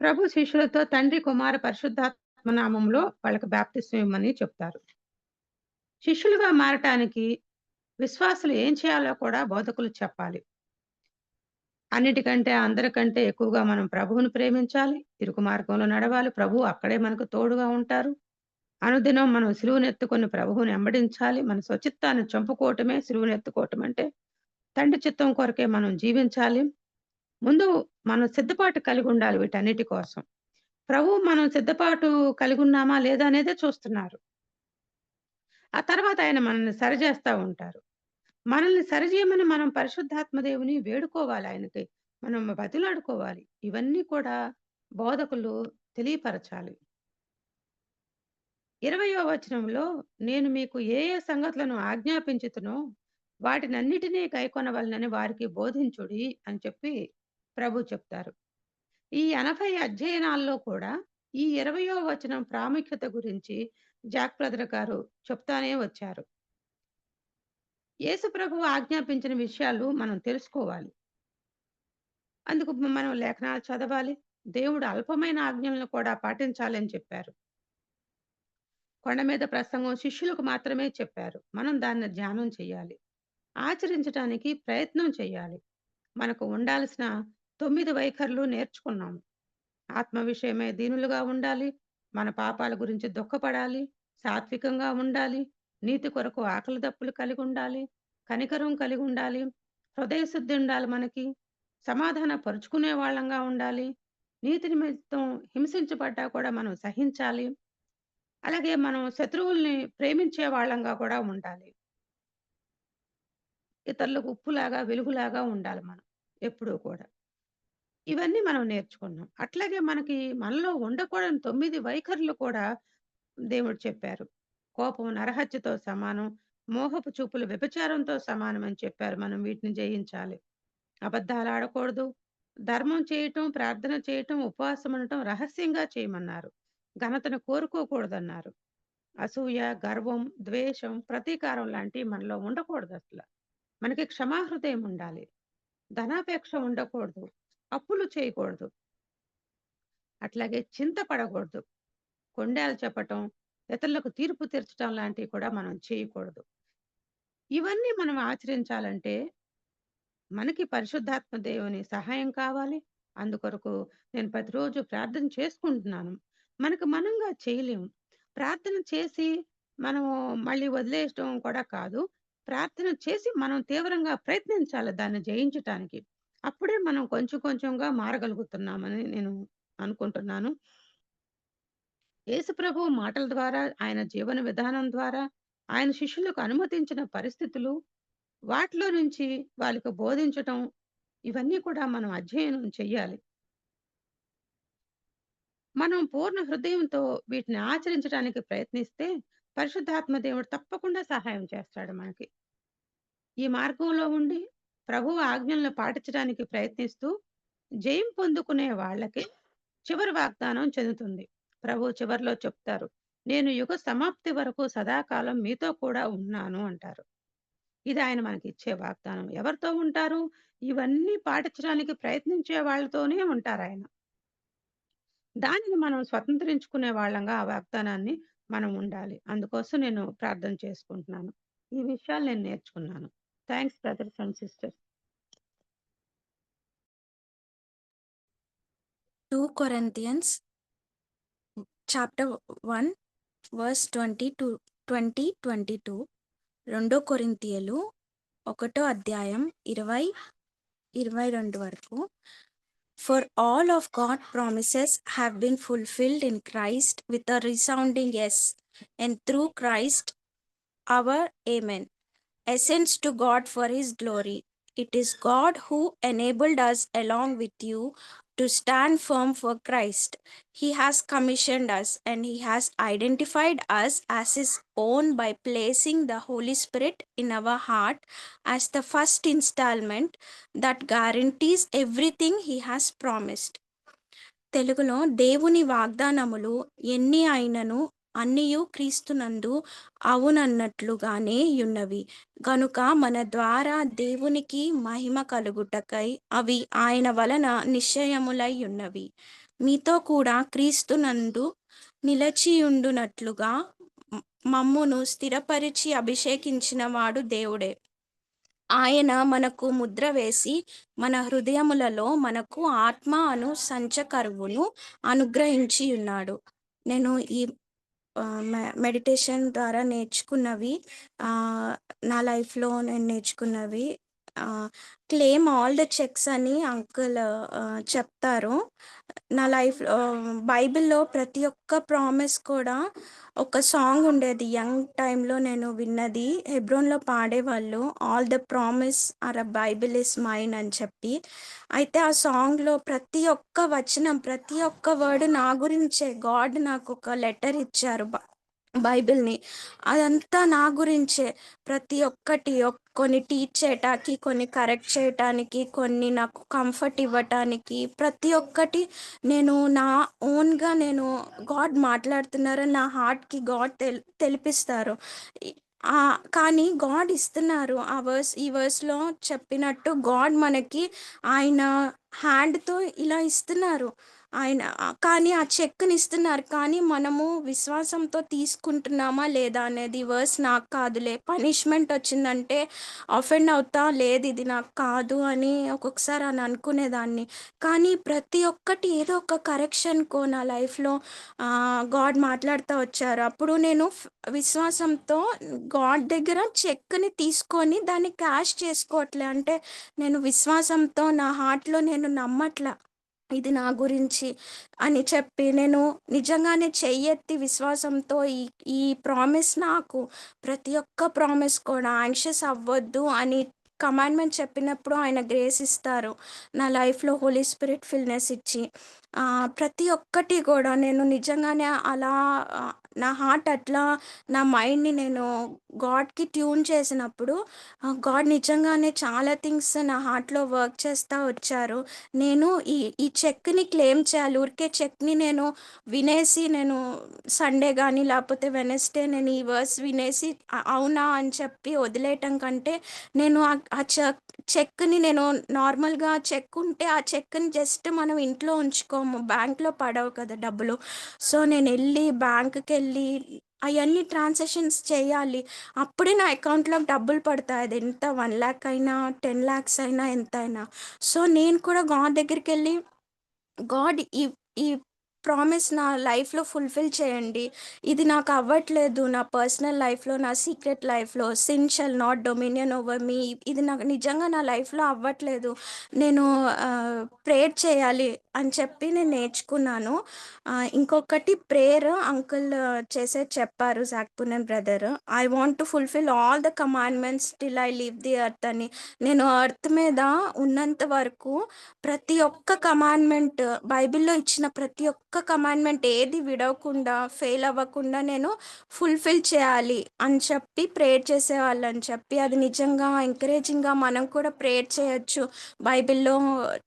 ప్రభు శిష్యులతో తండ్రి, కుమార, పరిశుద్ధాత్మ నామంలో వాళ్ళకి బాప్తిస్మం ఇమ్మని చెప్తారు. శిష్యులుగా మారటానికి విశ్వాసులు ఏం చేయాలో కూడా బోధకులు చెప్పాలి. అన్నిటికంటే అందరికంటే ఎక్కువగా మనం ప్రభువును ప్రేమించాలి. ఇరుకు మార్గంలో నడవాలి. ప్రభువు అక్కడే మనకు తోడుగా ఉంటారు. అనుదినం మనం సిలువనెత్తుకొని ప్రభువుని వెంబడించాలి. మన స్వచిత్తాన్ని చంపుకోవటమే సిలువనెత్తుకోవటం అంటే. తండ్రి చిత్తం కొరకే మనం జీవించాలి. ముందు మనం సిద్ధపాటు కలిగి ఉండాలి వీటన్నిటి కోసం. ప్రభువు మనం సిద్ధపాటు కలిగి ఉన్నామా లేదా అనేదే చూస్తున్నారు. ఆ తర్వాత ఆయన మనల్ని సరిచేస్తా ఉంటారు. మనల్ని సరిచేయమని మనం పరిశుద్ధాత్మ దేవుని వేడుకోవాలి ఆయనకి. మనం బతిలాడుకోవాలి. ఇవన్నీ కూడా బోధకులు తెలియపరచాలి. 20వ వచనంలో నేను మీకు ఏ ఏ సంగతులను ఆజ్ఞాపించుతునో వాటినన్నిటినీ గైకొనవలెనని వారికి బోధించుడి అని చెప్పి ప్రభు చెప్తారు. ఈ 80 అధ్యయనాల్లో కూడా ఈ 20వ వచనం ప్రాముఖ్యత గురించి జాక్ బ్రదర్ గారు చెప్తానే వచ్చారు. యేసు ప్రభువు ఆజ్ఞాపించిన విషయాలు మనం తెలుసుకోవాలి. అందుకు మనం లేఖనాలు చదవాలి. దేవుడు అల్పమైన ఆజ్ఞలను కూడా పాటించాలని చెప్పారు. కొండ మీద ప్రసంగం శిష్యులకు మాత్రమే చెప్పారు. మనం దాన్ని ధ్యానం చేయాలి. ఆచరించటానికి ప్రయత్నం చేయాలి. మనకు ఉండాల్సిన 9 వైఖరులు నేర్చుకున్నాము. ఆత్మ విషయమై దీనులుగా ఉండాలి. మన పాపాల గురించి దుఃఖపడాలి. సాత్వికంగా ఉండాలి. నీతి కొరకు ఆకలి దప్పులు కలిగి ఉండాలి. కనికరం కలిగి ఉండాలి. హృదయ శుద్ధి ఉండాలి మనకి. సమాధాన పరుచుకునే వాళ్ళంగా ఉండాలి. నీతి నిమిత్తం హింసించబడ్డా కూడా మనం సహించాలి. అలాగే మనం శత్రువుల్ని ప్రేమించే వాళ్ళంగా కూడా ఉండాలి. ఇతరులకు ఉప్పులాగా, వెలుగులాగా ఉండాలి మనం ఎప్పుడూ కూడా. ఇవన్నీ మనం నేర్చుకున్నాం. అట్లాగే మనలో ఉండకూడని 9 వైఖరులు కూడా దేవుడు చెప్పారు. కోపం నరహత్యతో సమానం. మోహపు చూపులు వ్యభిచారంతో సమానం అని చెప్పారు. మనం వీటిని జయించాలి. అబద్ధాలు ఆడకూడదు. ధర్మం చేయటం, ప్రార్థన చేయటం, ఉపవాసం ఉండటం రహస్యంగా చేయమన్నారు. ఘనతను కోరుకోకూడదన్నారు. అసూయ, గర్వం, ద్వేషం, ప్రతీకారం లాంటివి మనలో ఉండకూడదు అసలు. మనకి క్షమాహృదయం ఉండాలి. ధనాపేక్ష ఉండకూడదు. అప్పులు చేయకూడదు. అట్లాగే చింతపడకూడదు. కొండేలు చెప్పటం, ఇతరులకు తీర్పు తీర్చడం లాంటివి కూడా మనం చేయకూడదు. ఇవన్నీ మనం ఆచరించాలంటే మనకి పరిశుద్ధాత్మ దేవుని సహాయం కావాలి. అందుకొరకు నేను ప్రతిరోజు ప్రార్థన చేసుకుంటున్నాను. మనకు మనంగా చేయలేము. ప్రార్థన చేసి మనము మళ్ళీ వదిలేయటం కూడా కాదు. ప్రార్థన చేసి మనం తీవ్రంగా ప్రయత్నించాలి దాన్ని జయించటానికి. అప్పుడే మనం కొంచెం కొంచెంగా మారగలుగుతున్నామని నేను అనుకుంటున్నాను. యేసు ప్రభువు మాటల ద్వారా, ఆయన జీవన విధానం ద్వారా, ఆయన శిష్యులకు అనుమతించిన పరిస్థితులు, వాటిలో నుంచి వాళ్ళకి బోధించటం, ఇవన్నీ కూడా మనం అధ్యయనం చెయ్యాలి. మనం పూర్ణ హృదయంతో వీటిని ఆచరించడానికి ప్రయత్నిస్తే పరిశుద్ధాత్మ దేవుడు తప్పకుండా సహాయం చేస్తాడు మనకి. ఈ మార్గంలో ఉండి ప్రభువు ఆజ్ఞలను పాటించడానికి ప్రయత్నిస్తూ జయం పొందుకునే వాళ్ళకి చివరి వాగ్దానం చెందుతుంది. ప్రభువు చివరిలో చెప్తారు, నేను యుగ సమాప్తి వరకు సదాకాలం మీతో కూడా ఉన్నాను అంటారు. ఇది ఆయన మనకి ఇచ్చే వాగ్దానం. ఎవరితో ఉంటారు? ఇవన్నీ పాటించడానికి ప్రయత్నించే వాళ్ళతోనే ఉంటారు ఆయన. దానిని మనం స్వతంత్రించుకునే వాళ్ళంగా ఆ వాగ్దానాన్ని మనం ఉండాలి. అందుకోసం నేను ప్రార్థన చేసుకుంటున్నాను. ఈ విషయాలు నేను నేర్చుకున్నాను. Thanks brothers and sisters. 2 Corinthians chapter 1 verse 20 to 22. 2 కొరింథీయులు 1వ అధ్యాయం 22 వరకు. For all of God's promises have been fulfilled in Christ with a resounding yes, and through Christ our amen ascends to God for his glory. It is God who enabled us along with you to stand firm for Christ. He has commissioned us and he has identified us as his own by placing the Holy Spirit in our heart as the first installment that guarantees everything he has promised. తెలుగులో దేవుని వాగ్దానములు ఎన్ని అయినను అన్నియు క్రీస్తునందు అవునన్నట్లుగానే యున్నవి గనుక మన ద్వారా దేవునికి మహిమ కలుగుటకై అవి ఆయన వలన నిశ్చయములై ఉన్నవి. మీతో కూడా క్రీస్తునందు నిలచియుండునట్లుగా మమ్మును స్థిరపరిచి అభిషేకించిన వాడు దేవుడే. ఆయన మనకు ముద్ర వేసి మన హృదయములలో మనకు ఆత్మ అను సంచకరువును అనుగ్రహించి ఉన్నాడు. నేను ఈ మెడిటేషన్ ద్వారా నేర్చుకున్నవి, నా లైఫ్లో నేను నేర్చుకున్నవి, క్లెయిమ్ ఆల్ ద చెక్స్ అని అంకుల్ చెప్తారు. నా లైఫ్ బైబిల్లో ప్రతి ఒక్క ప్రామిస్ కూడా ఒక సాంగ్ ఉండేది యంగ్ టైంలో నేను విన్నది. హెబ్రోన్లో పాడేవాళ్ళు all the promise are a Bible is mine అని చెప్పి. అయితే ఆ సాంగ్లో ప్రతి ఒక్క వచనం, ప్రతి ఒక్క వర్డ్ నా గురించే. గాడ్ నాకు ఒక లెటర్ ఇచ్చారు బైబిల్ని, అదంతా నా గురించే. ప్రతి ఒక్కటి కొన్ని టీచ్ చేయటానికి, కొన్ని కరెక్ట్ చేయటానికి, కొన్ని నాకు కంఫర్ట్ ఇవ్వటానికి, ప్రతి ఒక్కటి నేను నా ఓన్గా నేను గాడ్ మాట్లాడుతున్నారని నా హార్ట్కి గాడ్ తెలిపిస్తారు. కానీ గాడ్ ఇస్తున్నారు. ఈ వర్స్లో చెప్పినట్టు గాడ్ మనకి ఆయన హ్యాండ్తో ఇలా ఇస్తున్నారు. ఆయన కానీ ఆ చెక్ని ఇస్తున్నారు, కానీ మనము విశ్వాసంతో తీసుకుంటున్నామా లేదా అనేది వర్స్ నాకు కాదులే. పనిష్మెంట్ వచ్చిందంటే అఫెండ్ అవుతా, లేదు ఇది నాకు కాదు అని ఒక్కొక్కసారి అని అనుకునేదాన్ని. కానీ ప్రతి ఒక్కటి ఏదో ఒక కరెక్షన్కో నా లైఫ్లో గాడ్ మాట్లాడుతూ వచ్చారు. అప్పుడు నేను విశ్వాసంతో గాడ్ దగ్గర చెక్ని తీసుకొని దాన్ని క్యాష్ చేసుకోవట్లే. అంటే నేను విశ్వాసంతో నా హార్ట్లో నేను నమ్మట్లా ఇది నా గురించి అని చెప్పి, నేను నిజంగానే చెయ్యెత్తి విశ్వాసంతో ఈ ప్రామిస్ నాకు ప్రతి ఒక్క ప్రామిస్ కూడా యాంగ్షియస్ అవ్వద్దు అని కమాండ్మెంట్ చెప్పినప్పుడు ఆయన గ్రేస్ ఇస్తారు నా లైఫ్లో హోలీ స్పిరిట్ ఫిల్నెస్ ఇచ్చి. ప్రతి ఒక్కటి కూడా నేను నిజంగానే అలా నా హార్ట్ అట్లా నా మైండ్ని నేను గాడ్కి ట్యూన్ చేసినప్పుడు గాడ్ నిజంగానే చాలా థింగ్స్ నా హార్ట్లో వర్క్ చేస్తూ వచ్చారు. నేను ఈ చెక్ని క్లెయిమ్ చేయాలి. ఊరికే చెక్ని నేను వినేసి నేను సండే కానీ లేకపోతే వెనస్డే నేను ఈ వర్స్ వినేసి అవునా అని చెప్పి వదిలేయటం కంటే, నేను ఆ చెక్ని నేను నార్మల్గా చెక్ ఉంటే ఆ చెక్ని జస్ట్ మనం ఇంట్లో ఉంచుకోము, బ్యాంక్లో పడవు కదా డబ్బులు. సో నేను వెళ్ళి బ్యాంక్కి వెళ్ళి అవన్నీ ట్రాన్సాక్షన్స్ చేయాలి. అప్పుడే నా అకౌంట్లోకి డబ్బులు పడతాయి. అది ఎంత 1 lakh అయినా 10 lakhs అయినా ఎంత అయినా. సో నేను కూడా గాడ్ దగ్గరికి వెళ్ళి, గాడ్ ఈ ప్రామిస్ నా లైఫ్లో ఫుల్ఫిల్ చేయండి. ఇది నాకు అవ్వట్లేదు నా పర్సనల్ లైఫ్లో, నా సీక్రెట్ లైఫ్లో. Sin shall not dominion over me. ఇది నాకు నిజంగా నా లైఫ్లో అవ్వట్లేదు. నేను ప్రేయర్ చేయాలి అని చెప్పి నేను నేర్చుకున్నాను. ఇంకొకటి ప్రేయర్ అంకుల్ చెప్పారు జాక్పునన్ brother. I want to fulfil all the commandments till I leave the earth అని. నేను ఎర్త్ మీద ఉన్నంత వరకు ప్రతి ఒక్క కమాండ్మెంట్, బైబిల్లో ఇచ్చిన ప్రతి ఒక్క కమాండ్మెంట్ ఏది విడవకుండా, ఫెయిల్ అవ్వకుండా నేను ఫుల్ఫిల్ చేయాలి అని చెప్పి ప్రేయర్ చేసేవాళ్ళు అని చెప్పి, అది నిజంగా ఎంకరేజింగ్గా మనం కూడా ప్రేయర్ చేయొచ్చు. బైబిల్లో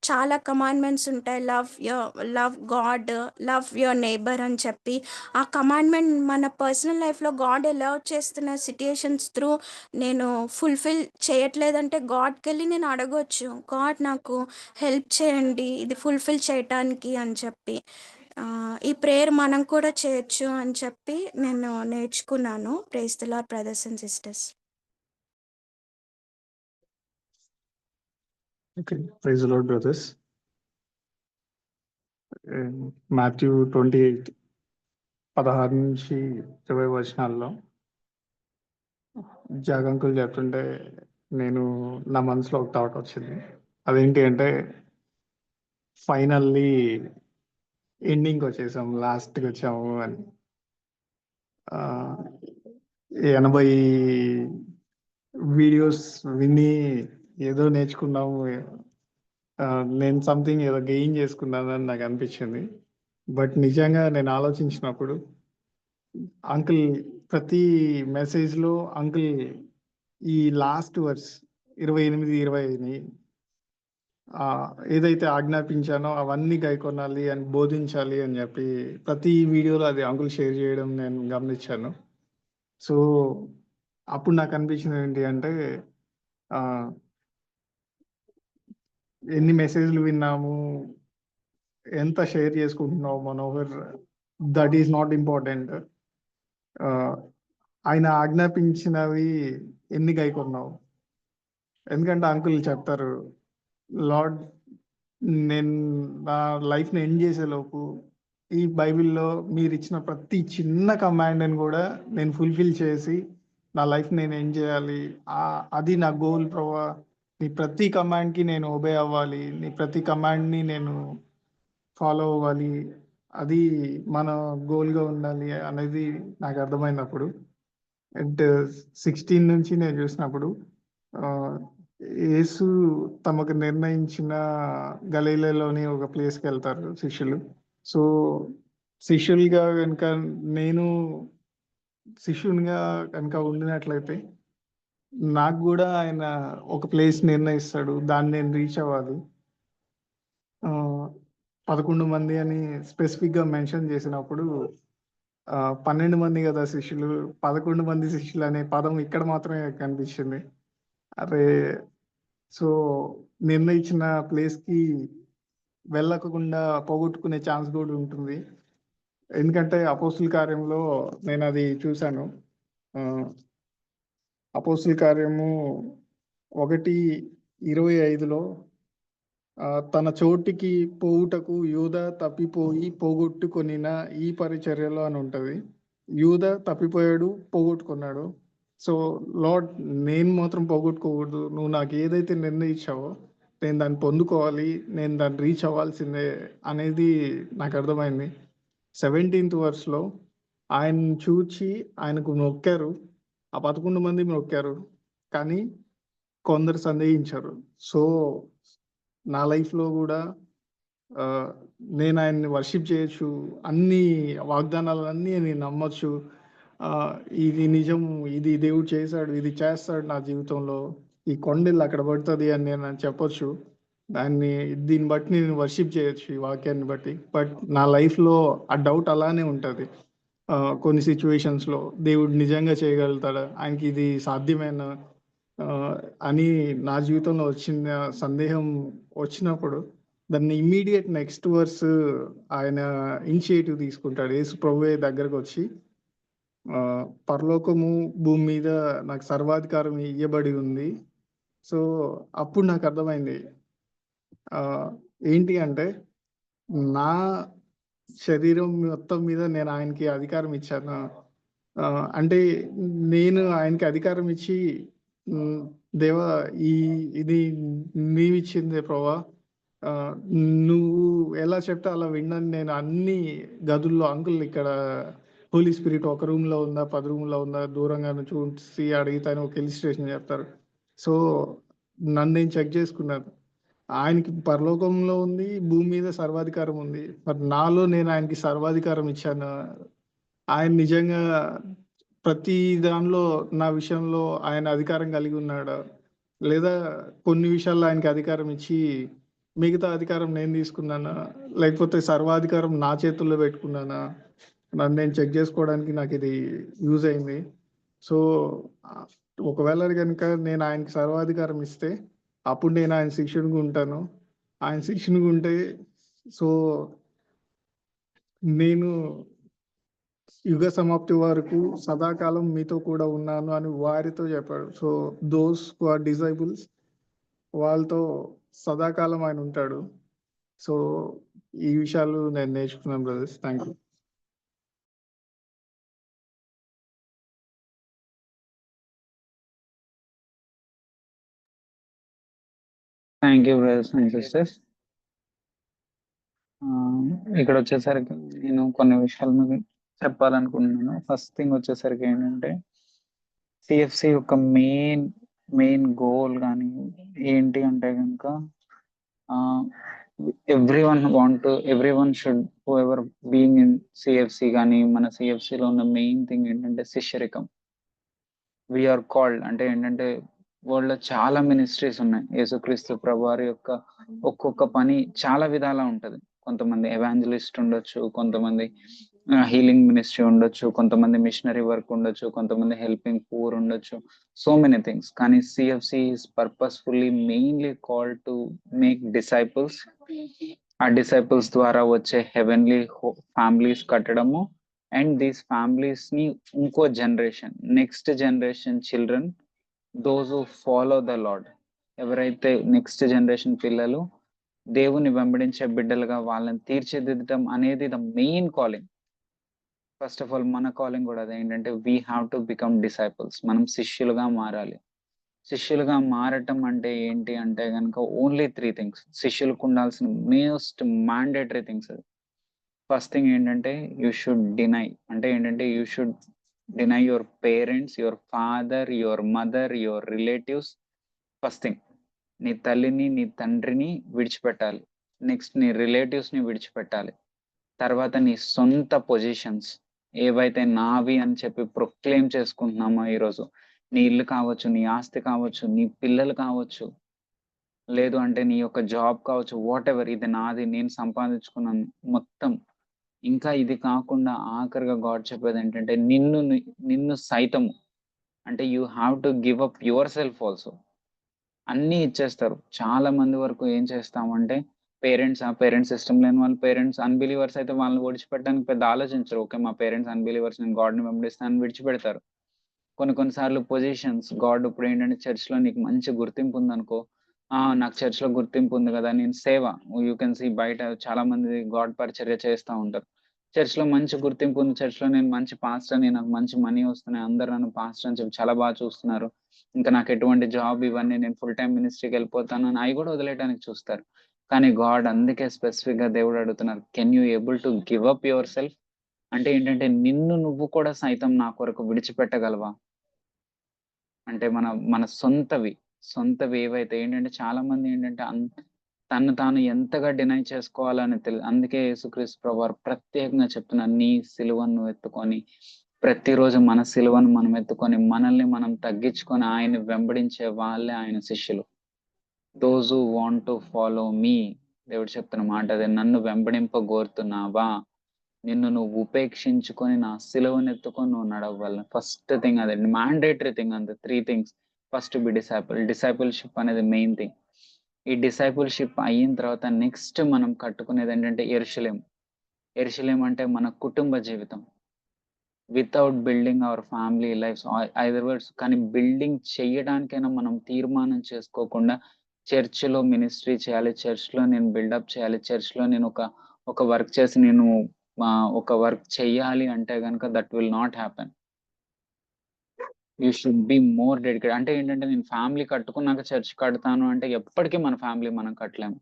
చాలా కమాండ్మెంట్స్ ఉంటాయి. Love God, love your neighbour అని చెప్పి. ఆ కమాండ్మెంట్ మన పర్సనల్ లైఫ్లో గాడ్ ఎలా చేస్తున్న సిట్యుయేషన్స్ త్రూ నేను ఫుల్ఫిల్ చేయట్లేదంటే గాడ్కి వెళ్ళి నేను అడగొచ్చు, గాడ్ నాకు హెల్ప్ చేయండి ఇది ఫుల్ఫిల్ చేయటానికి అని చెప్పి. ఈ ప్రేయర్ మనం కూడా చేయొచ్చు అని చెప్పి నేను నేర్చుకున్నాను. Praise the Lord brothers and sisters. Okay, praise the Lord, brothers. Matthew 28 16 నుంచి 20 వచనాల్లో జాగంకులు చెప్తుంటే నేను నా మనసులో ఒక థాట్ వచ్చింది. అదేంటి అంటే ఫైనల్లీ ఎండింగ్ వచ్చేసాము, లాస్ట్కి వచ్చాము అని. 80 వీడియోస్ విని ఏదో నేర్చుకున్నాము, నేను సంథింగ్ ఏదో గెయిన్ చేసుకున్నానని నాకు అనిపించింది. బట్ నిజంగా నేను ఆలోచించినప్పుడు అంకుల్ ప్రతి మెసేజ్లో అంకుల్ ఈ లాస్ట్ వర్స్ 28-20ని ఏదైతే ఆజ్ఞాపించానో అవన్నీ గైకొనాలి అని బోధించాలి అని చెప్పి ప్రతి వీడియోలో అది అంకుల్ షేర్ చేయడం నేను గమనించాను. సో అప్పుడు నాకు అనిపించింది ఏంటి అంటే ఎన్ని మెసేజ్లు విన్నాము, ఎంత షేర్ చేసుకుంటున్నావు Manohar, that is not important. ఆయన ఆజ్ఞాపించినవి ఎన్ని గైకొన్నావు. ఎందుకంటే అంకుల్ చెప్తారు, లార్డ్ నేను నా లైఫ్ని ఎండ్ చేసేలోపు ఈ బైబిల్లో మీరు ఇచ్చిన ప్రతి చిన్న కమాండ్ని కూడా నేను ఫుల్ఫిల్ చేసి నా లైఫ్ నేను ఎండ్ చేయాలి. అది నా గోల్ ప్రభా. నీ ప్రతి కమాండ్కి నేను ఒబే అవ్వాలి, నీ ప్రతి కమాండ్ని నేను ఫాలో అవ్వాలి, అది మన గోల్గా ఉండాలి అనేది నాకు అర్థమైనప్పుడు. అండ్ 16 నుంచి నేను చూసినప్పుడు యేసు తమకు నిర్ణయించిన గలీలలోని ఒక ప్లేస్కి వెళ్తారు శిష్యులు. సో శిష్యులుగా కనుక నేను శిష్యునిగా కనుక ఉండినట్లయితే నాకు కూడా ఆయన ఒక ప్లేస్ నిర్ణయిస్తాడు, దాన్ని నేను రీచ్ అవ్వాలి. 11 మంది అని స్పెసిఫిక్గా మెన్షన్ చేసినప్పుడు 12 మంది కదా శిష్యులు, 11 మంది శిష్యులు అనే పదం ఇక్కడ మాత్రమే కనిపించింది. అరే, సో నిర్ణయించిన ప్లేస్కి వెళ్ళకుండా పోగొట్టుకునే ఛాన్స్ కూడా ఉంటుంది. ఎందుకంటే అపోస్తుల కార్యంలో నేను అది చూశాను. అపోస్తుల కార్యము 1:25లో తన చోటికి పోవుటకు యూద తప్పిపోయి పోగొట్టుకొనిన ఈ పరిచర్యలో అని ఉంటుంది. యూద తప్పిపోయాడు, పోగొట్టుకున్నాడు. సో లార్డ్, నేను మాత్రం పోగొట్టుకోకూడదు, నువ్వు నాకు ఏదైతే నిర్ణయించావో నేను దాన్ని పొందుకోవాలి, నేను దాన్ని రీచ్ అవ్వాల్సిందే అనేది నాకు అర్థమైంది. 17th verseలో ఆయన చూచి ఆయనకు మొక్కారు, ఆ 11 మంది మొక్కారు, కానీ కొందరు సందేహించారు. సో నా లైఫ్లో కూడా నేను ఆయన్ని వర్షిప్ చేయొచ్చు, అన్ని వాగ్దానాలన్నీ నేను నమ్మొచ్చు, ఇది నిజం, ఇది దేవుడు చేశాడు, ఇది చేస్తాడు నా జీవితంలో, ఈ కొండలు అక్కడ పడుతుంది అని నేను చెప్పొచ్చు. దీన్ని బట్టి నేను వర్షిప్ చేయొచ్చు ఈ వాక్యాన్ని బట్టి. బట్ నా లైఫ్లో ఆ డౌట్ అలానే ఉంటుంది. కొన్ని సిచ్యువేషన్స్లో దేవుడు నిజంగా చేయగలుగుతాడా, ఆయనకి ఇది సాధ్యమేనా అని నా జీవితంలో వచ్చిన సందేహం వచ్చినప్పుడు దాన్ని ఇమ్మీడియట్ నెక్స్ట్ వర్స్ ఆయన ఇనిషియేటివ్ తీసుకుంటాడు. యేసు ప్రభువే దగ్గరకు వచ్చి పరలోకము భూమి మీద నాకు సర్వాధికారం ఇవ్వబడి ఉంది. సో అప్పుడు నాకు అర్థమైంది ఏంటి అంటే నా శరీరం మొత్తం మీద నేను ఆయనకి అధికారం ఇచ్చాను. అంటే నేను ఆయనకి అధికారం ఇచ్చి, దేవా ఇది నీవిచ్చిందే ప్రభా, నువ్వు ఎలా చెప్తే అలా విన్నాను. నేను అన్ని గదుల్లో అంకుల్ ఇక్కడ హోలీ స్పిరిట్ ఒక రూమ్లో ఉందా, 10 రూమ్లో ఉందా, దూరంగా చూసి అడిగితే ఒక ఇలిస్ట్రేషన్ చెప్తారు. సో నన్ను నేను చెక్ చేసుకున్నాను, ఆయనకి పరలోకంలో ఉంది, భూమి మీద సర్వాధికారం ఉంది. మరి నాలో నేను ఆయనకి సర్వాధికారం ఇచ్చాను. ఆయన నిజంగా ప్రతి దానిలో నా విషయంలో ఆయన అధికారం కలిగి ఉన్నాడా, లేదా కొన్ని విషయాల్లో ఆయనకి అధికారం ఇచ్చి మిగతా అధికారం నేను తీసుకున్నానా, లేకపోతే సర్వాధికారం నా చేతుల్లో పెట్టుకున్నానా, నన్ను నేను చెక్ చేసుకోవడానికి నాకు ఇది యూజ్ అయింది. సో ఒకవేళ కనుక నేను ఆయనకి సర్వాధికారం ఇస్తే అప్పుడు నేను ఆయన శిష్యునిగా ఉంటాను. ఆయన శిష్యునిగా ఉంటే సో నేను యుగ సమాప్తి వరకు సదాకాలం మీతో కూడా ఉన్నాను అని వారితో చెప్పాడు. So those who are disciples, వాళ్ళతో సదాకాలం ఆయన ఉంటాడు. సో ఈ విషయాలు నేను నేర్చుకున్నాను brothers. Thank you. Thank you brothers and sisters. ఇక్కడ వచ్చేసరికి నేను కొన్ని విషయాలు మీకు చెప్పాలనుకుంటున్నాను. ఫస్ట్ థింగ్ వచ్చేసరికి ఏంటంటే సిఎఫ్సి యొక్క మెయిన్ గోల్ కానీ ఏంటి అంటే కనుక every one should who ever being in CFC కానీ మన సిఎఫ్సిలో ఉన్న మెయిన్ థింగ్ ఏంటంటే శిష్యరికం. వీఆర్ కాల్డ్ అంటే ఏంటంటే వరల్డ్ లో చాలా మినిస్ట్రీస్ ఉన్నాయి. యేసుక్రీస్తు ప్రభువారి యొక్క ఒక్కొక్క పని చాలా విధాలా ఉంటది. కొంతమంది ఎవాంజలిస్ట్ ఉండొచ్చు, కొంతమంది హీలింగ్ మినిస్ట్రీ ఉండొచ్చు, కొంతమంది మిషనరీ వర్క్ ఉండొచ్చు, కొంతమంది హెల్పింగ్ పూర్ ఉండొచ్చు, సో మెనీ థింగ్స్. కానీ CFC is purposefully mainly called to make disciples. ఆ డిసైపుల్స్ ద్వారా వచ్చే హెవెన్లీ ఫ్యామిలీస్ కట్టడము, అండ్ దీస్ ఫ్యామిలీస్ ని ఇంకో generation, next generation children, those who follow the Lord, ఎవరైతే నెక్స్ట్ జనరేషన్ పిల్లలు దేవుని వెంబడించే బిడ్డలుగా వాళ్ళని తీర్చిదిద్దడం అనేది the main calling. First of all మన కాలింగ్ కూడా అదే, ఏంటంటే we have to become disciples. మనం శిష్యులుగా మారాలి. శిష్యులుగా మారటం అంటే ఏంటి అంటే కనుక ఓన్లీ 3 థింగ్స్. శిష్యులకు ఉండాల్సిన most mandatory things. First thing ఏంటంటే యూ షుడ్ డినై, అంటే ఏంటంటే you should deny your parents, your father, your mother, your relatives. First thing, నీ తల్లిని నీ తండ్రిని విడిచిపెట్టాలి. నెక్స్ట్ నీ రిలేటివ్స్ ని విడిచిపెట్టాలి. తర్వాత నీ సొంత పొజిషన్స్ ఏవైతే నావి అని చెప్పి ప్రొక్లెయిమ్ చేసుకుంటున్నామో ఈరోజు, నీ ఇల్లు కావచ్చు, నీ ఆస్తి కావచ్చు, నీ పిల్లలు కావచ్చు, లేదు అంటే నీ యొక్క జాబ్ కావచ్చు, వాట్ ఎవర్, ఇది నాది, నేను సంపాదించుకున్నాను మొత్తం. ఇంకా ఇది కాకుండా ఆఖరిగా గాడ్ చెప్పేది ఏంటంటే నిన్ను సైతము, అంటే you have to give up your self also. అన్నీ ఇచ్చేస్తారు. చాలా మంది వరకు ఏం చేస్తామంటే పేరెంట్స్ ఇష్టం లేని వాళ్ళు, పేరెంట్స్ అన్బిలీవర్స్ అయితే వాళ్ళని విడిచిపెట్టడానికి పెద్ద ఆలోచించరు. ఓకే, మా పేరెంట్స్ అన్బిలీవర్స్, నేను గాడ్ని వెంబడిస్తానని విడిచిపెడతారు. కొన్ని సార్లు పొజిషన్స్, గాడ్ ఇప్పుడు ఏంటంటే చర్చ్లో నీకు మంచి గుర్తింపు ఉందనుకో, నాకు చర్చ్లో గుర్తింపు ఉంది కదా, నేను సేవ, యూ కెన్ సీ బయట చాలా మంది గాడ్ పరిచర్య చేస్తూ ఉంటారు. చర్చ్లో మంచి గుర్తింపు ఉంది, చర్చ్లో నేను మంచి పాస్టర్ని, నాకు మంచి మనీ వస్తున్నాయి, అందరు నన్ను పాస్టర్ అని చెప్పి చాలా బాగా చూస్తున్నారు, ఇంకా నాకు ఎటువంటి జాబ్ ఇవన్నీ, నేను ఫుల్ టైం మినిస్ట్రీకి వెళ్ళిపోతాను అని అవి కూడా వదిలేయడానికి చూస్తారు. కానీ గాడ్ అందుకే స్పెసిఫిక్ గా దేవుడు అడుగుతున్నారు, can you able to give up your self? అంటే ఏంటంటే నిన్ను నువ్వు కూడా సైతం నా కొరకు విడిచిపెట్టగలవా? అంటే మన సొంతవి ఏవైతే ఏంటంటే చాలా మంది ఏంటంటే తను తాను ఎంతగా డినై చేసుకోవాలని తెలియదు. అందుకే యేసుక్రీస్తు ప్రభువారు ప్రత్యేకంగా చెప్తున్నారు, నీ సిలువను ఎత్తుకొని, ప్రతిరోజు మన సిలువను మనం ఎత్తుకొని మనల్ని మనం తగ్గించుకొని ఆయన వెంబడించే వాళ్ళే ఆయన శిష్యులు. Those who want to follow me, దేవుడు చెప్తున్న మాట అదే, నన్ను వెంబడింపగోరుతున్నావా, నిన్ను నువ్వు ఉపేక్షించుకొని నా సిలువను ఎత్తుకొని నువ్వు నడవాలి. ఫస్ట్ థింగ్ అదే, మ్యాండేటరీ థింగ్. అంతే 3 థింగ్స్. ఫస్ట్ బి డిసైపుల్షిప్ అనేది మెయిన్ థింగ్. ఈ డిసైపుల్షిప్ అయిన తర్వాత నెక్స్ట్ మనం కట్టుకునేది ఏంటంటే ఎరుషలేం అంటే మన కుటుంబ జీవితం. Without building our family lives either words, కానీ బిల్డింగ్ చేయడానికైనా మనం తీర్మానం చేసుకోకుండా చర్చ్లో మినిస్ట్రీ చేయాలి, చర్చ్లో నేను బిల్డప్ చేయాలి, చర్చ్లో నేను ఒక వర్క్ చేసి నేను ఒక వర్క్ చెయ్యాలి అంటే కనుక that will not happen. You should be more dedicated. అంటే ఏంటంటే నేను ఫ్యామిలీ కట్టుకున్నాక చర్చ్ కడతాను అంటే ఎప్పటికీ మన ఫ్యామిలీ మనం కట్టలేము.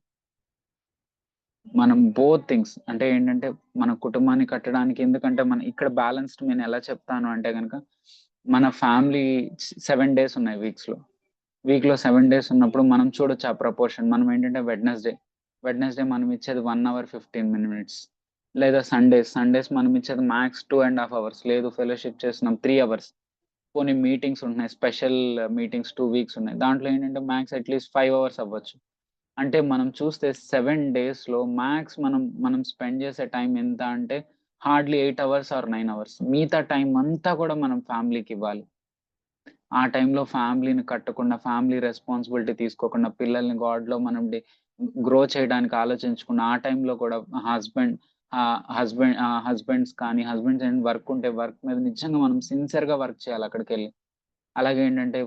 మనం బోత్ థింగ్స్, అంటే ఏంటంటే మన కుటుంబాన్ని కట్టడానికి, ఎందుకంటే మన ఇక్కడ బ్యాలెన్స్డ్ నేను ఎలా చెప్తాను అంటే కనుక, మన ఫ్యామిలీ 7 డేస్ ఉన్నాయి వీక్లో 7 డేస్ ఉన్నప్పుడు మనం చూడొచ్చు ఆ ప్రపోర్షన్. మనం ఏంటంటే వెడ్నెస్డే మనం ఇచ్చేది 1 అవర్ 15 మినిట్స్, లేదా సండేస్ మనం ఇచ్చేది మ్యాక్స్ 2.5 అవర్స్, లేదు ఫెలోషిప్ చేస్తున్నాం 3 అవర్స్, కొన్ని మీటింగ్స్ ఉంటున్నాయి, స్పెషల్ మీటింగ్స్ 2 వీక్స్ ఉన్నాయి, దాంట్లో ఏంటంటే మ్యాక్స్ అట్లీస్ట్ 5 అవర్స్ అవ్వచ్చు. అంటే మనం చూస్తే 7 డేస్లో మ్యాక్స్ మనం స్పెండ్ చేసే టైం ఎంత అంటే హార్డ్లీ 8 అవర్స్ ఆర్ 9 అవర్స్. మిగతా టైం అంతా కూడా మనం ఫ్యామిలీకి ఇవ్వాలి. ఆ టైంలో ఫ్యామిలీని కట్టకుండా, ఫ్యామిలీ రెస్పాన్సిబిలిటీ తీసుకోకుండా, పిల్లల్ని గాడ్లో మనం గ్రో చేయడానికి ఆలోచించకుండా, ఆ టైంలో కూడా హస్బెండ్స్ అండ్ వర్క్ ఉంటే వర్క్ మీద నిజంగా మనం సిన్సియర్ గా వర్క్ చేయాలి అక్కడికి వెళ్ళి. అలాగే ఏంటంటే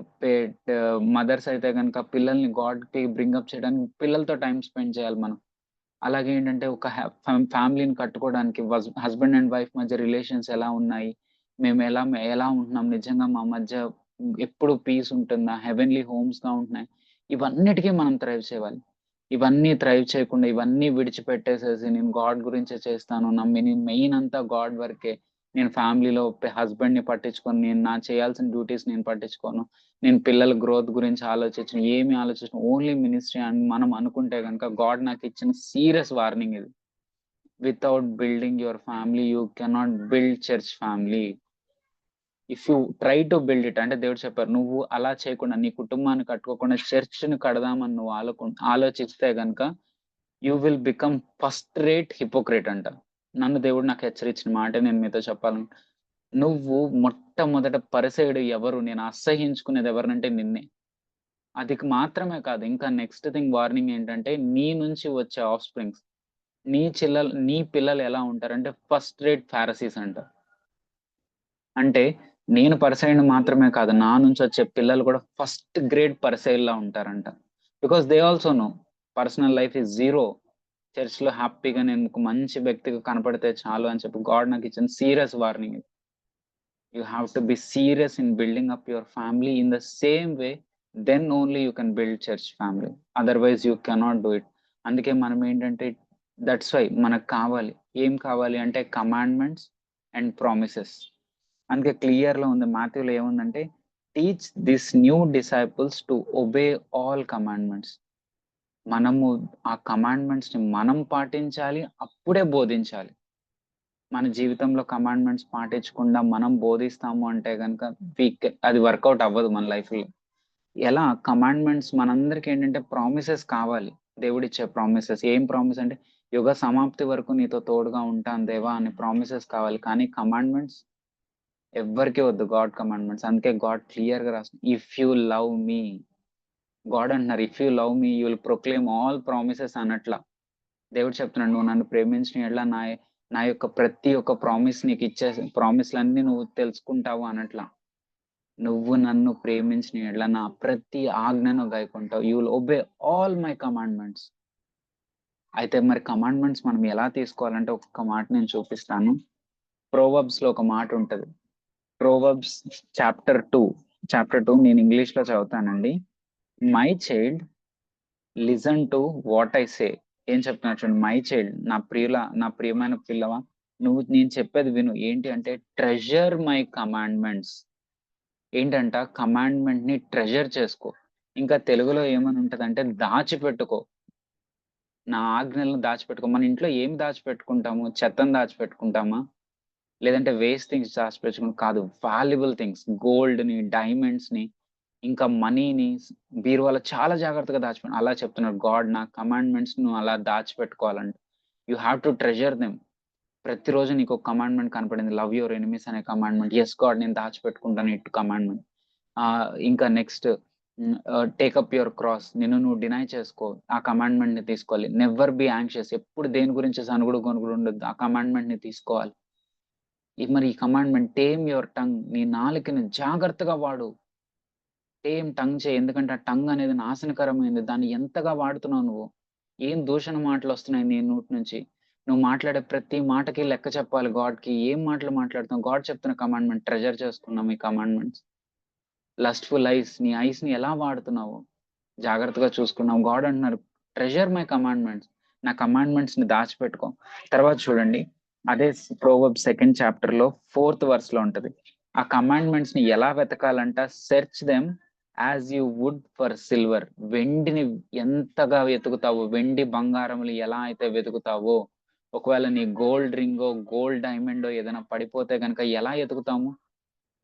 మదర్స్ అయితే కనుక పిల్లల్ని గాడ్ కి బ్రింగప్ చేయడానికి పిల్లలతో టైం స్పెండ్ చేయాలి మనం. అలాగే ఏంటంటే ఒక ఫ్యామిలీని కట్టుకోవడానికి హస్బెండ్ అండ్ వైఫ్ మధ్య రిలేషన్స్ ఎలా ఉన్నాయి, మేము ఎలా ఉంటున్నాం, నిజంగా మా మధ్య ఎప్పుడు పీస్ ఉంటుందా, హెవెన్లీ హోమ్స్ గా ఉంటున్నాయి, ఇవన్నిటికీ మనం థ్రైవ్ చేయాలి. ఇవన్నీ థ్రైవ్ చేయకుండా ఇవన్నీ విడిచిపెట్టేసేసి నేను గాడ్ గురించే చేస్తాను, నా మెయిన్ అంతా గాడ్ వరకే, నేను ఫ్యామిలీలో హస్బెండ్ ని పట్టించుకొని నేను చేయాల్సిన డ్యూటీస్ నేను పట్టించుకోను, నేను పిల్లల గ్రోత్ గురించి ఏమి ఆలోచించను, ఓన్లీ మినిస్ట్రీ అని మనం అనుకుంటే కనుక గాడ్ నాకు ఇచ్చిన సీరియస్ వార్నింగ్ ఇది. Without building your family you cannot build church family. If you try to build it, అంటే దేవుడు చెప్పారు, నువ్వు అలా చేయకుండా నీ కుటుంబాన్ని కట్టుకోకుండా చర్చ్ని కడదామని నువ్వు ఆలోచిస్తే గనక you will become first rate hypocrite అంట. నన్ను దేవుడు నాకు హెచ్చరించిన మాట నేను మీతో చెప్పాలను. నువ్వు మొట్టమొదట పరిసయుడు ఎవరు, నేను అసహించుకునేది ఎవరినంటే నిన్నే. అది మాత్రమే కాదు, ఇంకా నెక్స్ట్ థింగ్ వార్నింగ్ ఏంటంటే నీ నుంచి వచ్చే ఆఫ్ స్ప్రింగ్స్, నీ పిల్లలు ఎలా ఉంటారంటే ఫస్ట్ రేట్ ఫారసీస్ అంట. అంటే నేను పరిసయుని మాత్రమే కాదు, నా నుంచి వచ్చే పిల్లలు కూడా ఫస్ట్ గ్రేడ్ పరిసయుల్లా ఉంటారంట. Because they also know personal life is zero, church లో హ్యాపీగా నేను ఒక మంచి వ్యక్తిగా కనపడితే చాలు అని చెప్పి గాడ్ నాకు ఇచ్చిన serious warning. You have to be serious in building up your family in the same way, then only you can build church family, otherwise you cannot do it. అందుకే మనం ఏంటంటే దట్స్ వై మనకు ఏం కావాలి అంటే commandments and promises. అందుకే clear లో ఉంది, మాథ్యూలో ఏముందంటే teach this new disciples to obey all commandments. మనము ఆ కమాండ్మెంట్స్ ని మనం పాటించాలి, అప్పుడే బోధించాలి. మన జీవితంలో కమాండ్మెంట్స్ పాటించకుండా మనం బోధిస్తాము అంటే కనుక అది వర్కౌట్ అవ్వదు మన లైఫ్ లో. ఎలా కమాండ్మెంట్స్ మనందరికి ఏంటంటే ప్రామిసెస్ కావాలి, దేవుడిచ్చే ప్రామిసెస్. ఏం ప్రామిస్ అంటే యుగ సమాప్తి వరకు నీతో తోడుగా ఉంటాను దేవా అని ప్రామిసెస్ కావాలి. కానీ కమాండ్మెంట్స్ ఎవ్వరికీ వద్దు, గాడ్ కమాండ్మెంట్స్. అందుకే గాడ్ క్లియర్ గా రాస్తుంది, if you love me, God అంటున్నారు if you love me you will proclaim all promises అన్నట్లా. దేవుడు చెప్తున్నాడు, నువ్వు నన్ను ప్రేమించిన ఎట్లా నా యొక్క ప్రతి ఒక్క ప్రామిస్ నీకు ప్రామిస్లన్నీ నువ్వు తెలుసుకుంటావు అన్నట్లా. నువ్వు నన్ను ప్రేమించిన ఎట్లా నా ప్రతి ఆజ్ఞను గాయకుంటావు, you will obey all my commandments. అయితే మరి కమాండ్మెంట్స్ మనం ఎలా తీసుకోవాలంటే ఒక్క మాట నేను చూపిస్తాను. ప్రోవర్బ్స్ లో ఒక మాట ఉంటది, ప్రోవర్బ్స్ చాప్టర్ 2 నేను ఇంగ్లీష్ లో చదువుతానండి. My child listen to what I say. ఏం చెప్తున్నా చూడండి, మై చైల్డ్, నా ప్రియమైన పిల్లవా, నేను చెప్పేది విను. ఏంటి అంటే ట్రెజర్ మై కమాండ్మెంట్స్. ఏంటంట కమాండ్మెంట్ ని ట్రెజర్ చేసుకో. ఇంకా తెలుగులో ఏమని ఉంటది అంటే దాచిపెట్టుకో, నా ఆజ్ఞలను దాచిపెట్టుకో. మన ఇంట్లో ఏం దాచిపెట్టుకుంటాము, చెత్తను దాచిపెట్టుకుంటామా, లేదంటే వేస్ట్ థింగ్స్ దాచిపెట్టుకుని కాదు, వాల్యుబుల్ థింగ్స్, గోల్డ్ ని, డైమండ్స్ ని, ఇంకా మనీని బీరువాలో చాలా జాగ్రత్తగా దాచిపెట్టు. అలా చెప్తున్నాడు గాడ్, నా కమాండ్మెంట్స్ నువ్వు అలా దాచిపెట్టుకోవాలంట. You have to treasure them. ప్రతిరోజు నీకు ఒక కమాండ్మెంట్ కనపడింది, లవ్ యువర్ ఎనిమీస్ అనే కమాండ్మెంట్. ఎస్ గాడ్, నేను దాచిపెట్టుకుంటాను ఇటు కమాండ్మెంట్. ఇంకా నెక్స్ట్ టేకప్ యువర్ క్రాస్, నువ్వు డినై చేసుకో, ఆ కమాండ్మెంట్ ని తీసుకోవాలి. నెవర్ బి యాంగ్షియస్, ఎప్పుడు దేని గురించి సనుగుడు గొనుగుడు ఉండొద్దు, ఆ కమాండ్మెంట్ ని తీసుకోవాలి. మరి ఈ కమాండ్మెంట్ టేమ్ యువర్ టంగ్, నీ నాలుకని జాగ్రత్తగా వాడు. టేమ్ టంగ్ చేయి, ఎందుకంటే ఆ టంగ్ అనేది నాశనకరమైనది. దాన్ని ఎంతగా వాడుతున్నావు నువ్వు, ఏం దూషణ మాటలు వస్తున్నాయి నీ నోటి నుంచి, నువ్వు మాట్లాడే ప్రతి మాటకి లెక్క చెప్పాలి గాడ్కి. ఏం మాటలు మాట్లాడుతున్నావు, గాడ్ చెప్తున్న కమాండ్మెంట్ ట్రెజర్ చేసుకున్నాం ఈ కమాండ్మెంట్స్. లస్ట్ఫుల్ ఐస్, నీ ఐస్ ని ఎలా వాడుతున్నావు జాగ్రత్తగా చూసుకున్నావు. గాడ్ అంటున్నారు ట్రెజర్ మై కమాండ్మెంట్స్, నా కమాండ్మెంట్స్ ని దాచిపెట్టుకో. తర్వాత చూడండి, అదే ప్రోవర్బ్స్ 2nd చాప్టర్ లో 4th verse లో ఉంటది, ఆ కమాండ్మెంట్స్ ని ఎలా వెతకాలంట, search them as you would for silver. వెండిని ఎంతగా వెతుకుతావో, వెండి బంగారములు ఎలా అయితే వెతుకుతావో, ఒకవేళ నీ గోల్డ్ రింగో గోల్డ్ డైమండో ఏదైనా పడిపోతే కనుక ఎలా ఎతుకుతాము,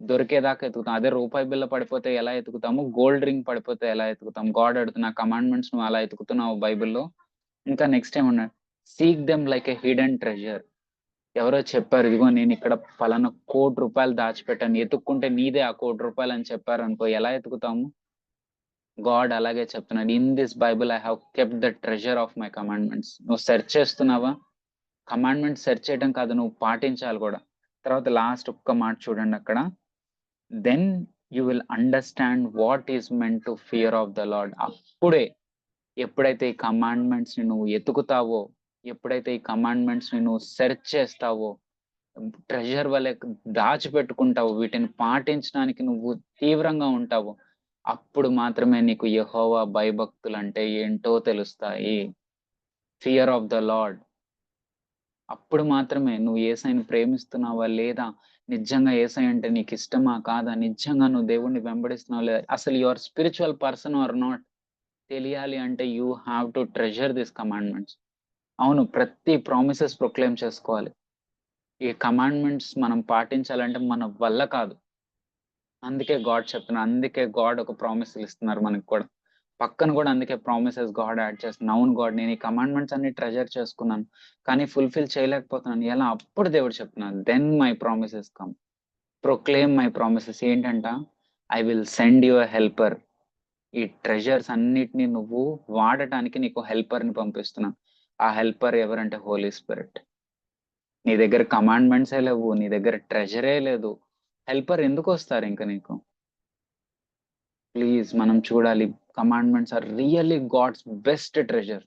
దొరికేదాకా ఎతుకుతాం. అదే రూపాయి బిల్ల పడిపోతే ఎలా ఎతుకుతాము, గోల్డ్ రింగ్ పడిపోతే ఎలా ఎతుకుతాం. గాడ్ అడుగుతున్న కమాండ్మెంట్స్ నువ్వు అలా ఎతుకుతున్నావు బైబిల్లో. ఇంకా నెక్స్ట్ ఏమన్నాడు, seek them like a hidden treasure. ఎవరో చెప్పారు, ఇదిగో నేను ఇక్కడ ఫలానా ₹1,00,00,000 దాచిపెట్టాను, ఎతుక్కుంటే నీదే ఆ ₹1,00,00,000 అని చెప్పారు అనుకో, ఎలా ఎతుకుతాము. గాడ్ అలాగే చెప్తున్నాడు, in this Bible I have kept the treasure of my commandments. నువ్వు సెర్చ్ చేస్తున్నావా, కమాండ్మెంట్ సెర్చ్ చేయడం కాదు, నువ్వు పాటించాలి కూడా. తర్వాత లాస్ట్ ఒక్క మాట చూడండి అక్కడ, then you will understand what is meant to fear of the Lord. అప్పుడే, ఎప్పుడైతే ఈ కమాండ్మెంట్స్ ని నువ్వు ఎతుకుతావో, ఎప్పుడైతే ఈ కమాండ్మెంట్స్ ని నువ్వు సెర్చ్ చేస్తావో, ట్రెజర్ వలె దాచిపెట్టుకుంటావు, వీటిని పాటించడానికి నువ్వు తీవ్రంగా ఉంటావు, అప్పుడు మాత్రమే నీకు యెహోవా భయభక్తులు అంటే ఏంటో తెలుస్తాయి. Fear of the lord. అప్పుడు మాత్రమే నువ్వు యేసయ్యని ప్రేమిస్తున్నావా లేదా, నిజంగా యేసయ్య అంటే నీకు ఇష్టమా కాదా, నిజంగా నువ్వు దేవుణ్ణి వెంబడిస్తున్నావా లేదా, అసలు your spiritual person are not తెలియాలి అంటే you have to treasure this commandments. అవును, ప్రతి ప్రామిసెస్ ప్రొక్లెయిమ్ చేసుకోవాలి. ఈ కమాండ్మెంట్స్ మనం పాటించాలంటే మన వల్ల కాదు. అందుకే గాడ్ చెప్తున్నారు, అందుకే గాడ్ ఒక ప్రామిస్లు ఇస్తున్నారు మనకి కూడా. పక్కన కూడా అందుకే ప్రామిసెస్ గాడ్ యాడ్ చేస్తున్నారు. అవును గాడ్, నేను ఈ కమాండ్మెంట్స్ అన్ని ట్రెజర్ చేసుకున్నాను, కానీ ఫుల్ఫిల్ చేయలేకపోతున్నాను ఎలా. అప్పుడు దేవుడు చెప్తున్నారు, then my promises come, proclaim my promises. ఏంటంట, I will send you a helper. ఈ ట్రెజర్స్ అన్నిటిని నువ్వు వాడటానికి నీకు హెల్పర్ని పంపిస్తున్నాను. ఆ హెల్పర్ ఎవరంటే హోలీ స్పిరిట్. నీ దగ్గర కమాండ్మెంట్సే లేవు, నీ దగ్గర ట్రెజరే లేదు, హెల్పర్ ఎందుకు వస్తారు ఇంకా నీకు? ప్లీజ్ మనం చూడాలి, commandments are really God's best treasure.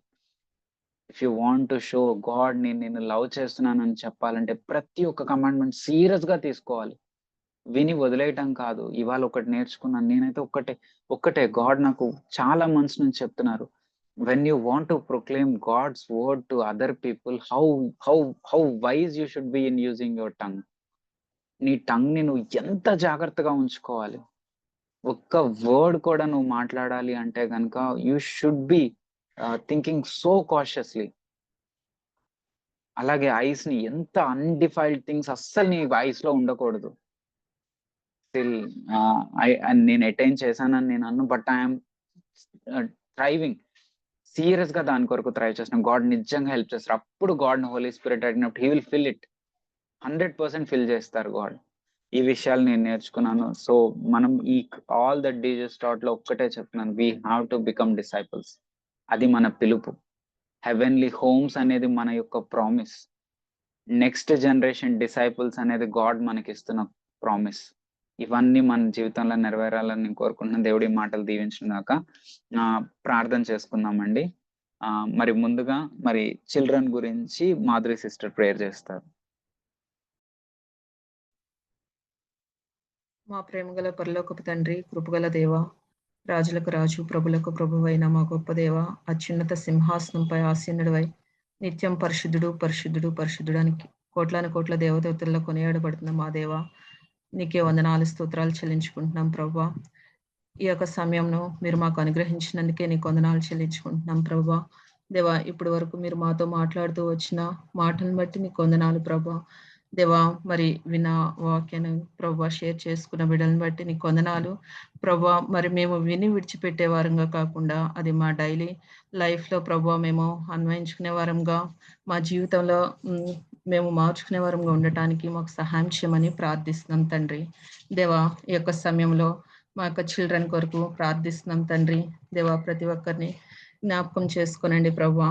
If you want to show God నేను లవ్ చేస్తున్నానని చెప్పాలంటే ప్రతి ఒక్క కమాండ్మెంట్ సీరియస్ గా తీసుకోవాలి, విని వదిలేయటం కాదు. ఇవాళ ఒకటి నేర్చుకున్నాను నేనైతే, ఒక్కటే గాడ్ నాకు చాలా మంత్స్ నుంచి చెప్తున్నారు, when you want to proclaim God's word to other people, how wise you should be in using your tongue. నీ టంగ్ ని నువ్వు ఎంత జాగ్రత్తగా ఉంచుకోవాలి. ఒక్క వర్డ్ కూడా నువ్వు మాట్లాడాలి అంటే గనక you should be thinking so cautiously. అలాగే ఐస్ ని, ఎంత అన్డిఫైల్డ్ థింగ్స్ అస్సలు నీ ఐస్ లో ఉండకూడదు. స్టిల్ నేను అటైన్ చేశానని నేను అన్ను, బట్ ఐఎమ్ ట్రైవింగ్ సీరియస్ గా దాని కొరకు ట్రై చేస్తున్నాం. గాడ్ నిజంగా హెల్ప్ చేస్తారు. అప్పుడు గాడ్ హోలీ స్పిరిట్ అడిగినప్పుడు he will fill it, 100% fill చేస్తారు గాడ్. ఈ విషయాలు నేను నేర్చుకున్నాను. సో మనం ఈ ఆల్ ద డీజెస్ టాట్ లో ఒక్కటే చెప్తున్నాను, we have to become disciples. అది మన పిలుపు. హెవెన్లీ హోమ్స్ అనేది మన యొక్క ప్రామిస్. నెక్స్ట్ జనరేషన్ డిసైపుల్స్ అనేది గాడ్ మనకి ఇస్తున్న ప్రామిస్. ఇవన్నీ మన జీవితంలో నెరవేరాలని నేను కోరుకుంటున్నాను. దేవుడి మాటలు దీవించినాక ప్రార్థన చేసుకుందామండి. మరి ముందుగా మరి చిల్డ్రన్ గురించి మాధురి సిస్టర్ ప్రేయర్ చేస్తారు. మా ప్రేమగల పరలోకపు తండ్రి, కృపగల దేవ, రాజులకు రాజు, ప్రభులకు ప్రభువైన మా గొప్ప దేవ, అత్యున్నత సింహాసనంపై ఆసీనుడివై నిత్యం పరిశుద్ధుడు పరిశుద్ధుడు పరిశుద్ధుడానికి కోట్ల దేవదూతల్లో కొనియాడబడుతున్న మా దేవ, నీకే వందనాలు స్తోత్రాలు చెల్లించుకుంటున్నాం ప్రభువా. ఈ యొక్క సమయంలో మీరు మాకు అనుగ్రహించినందుకే నీకు వందనాలు చెల్లించుకుంటున్నాం ప్రభువా. దేవా, ఇప్పటి వరకు మీరు మాతో మాట్లాడుతూ వచ్చిన మాటలను బట్టి నీకు వందనాలు ప్రభువా. దేవా, మరి విన్న వాక్యాన్ని ప్రభా షేర్ చేసుకున్న బిడ్డలను బట్టి నీకు వందనాలు ప్రభా. మరి మేము విని విడిచిపెట్టే వారంగా కాకుండా అది మా డైలీ లైఫ్లో ప్రభా మేము అన్వయించుకునే వారంగా, మా జీవితంలో మేము మార్చుకునే వారంగా ఉండటానికి మాకు సహాయం చేయమని ప్రార్థిస్తున్నాం తండ్రి. దేవా, ఈ యొక్క సమయంలో మా యొక్క చిల్డ్రన్ కొరకు ప్రార్థిస్తున్నాం తండ్రి. దేవా, ప్రతి ఒక్కరిని జ్ఞాపకం చేసుకోనండి ప్రభా.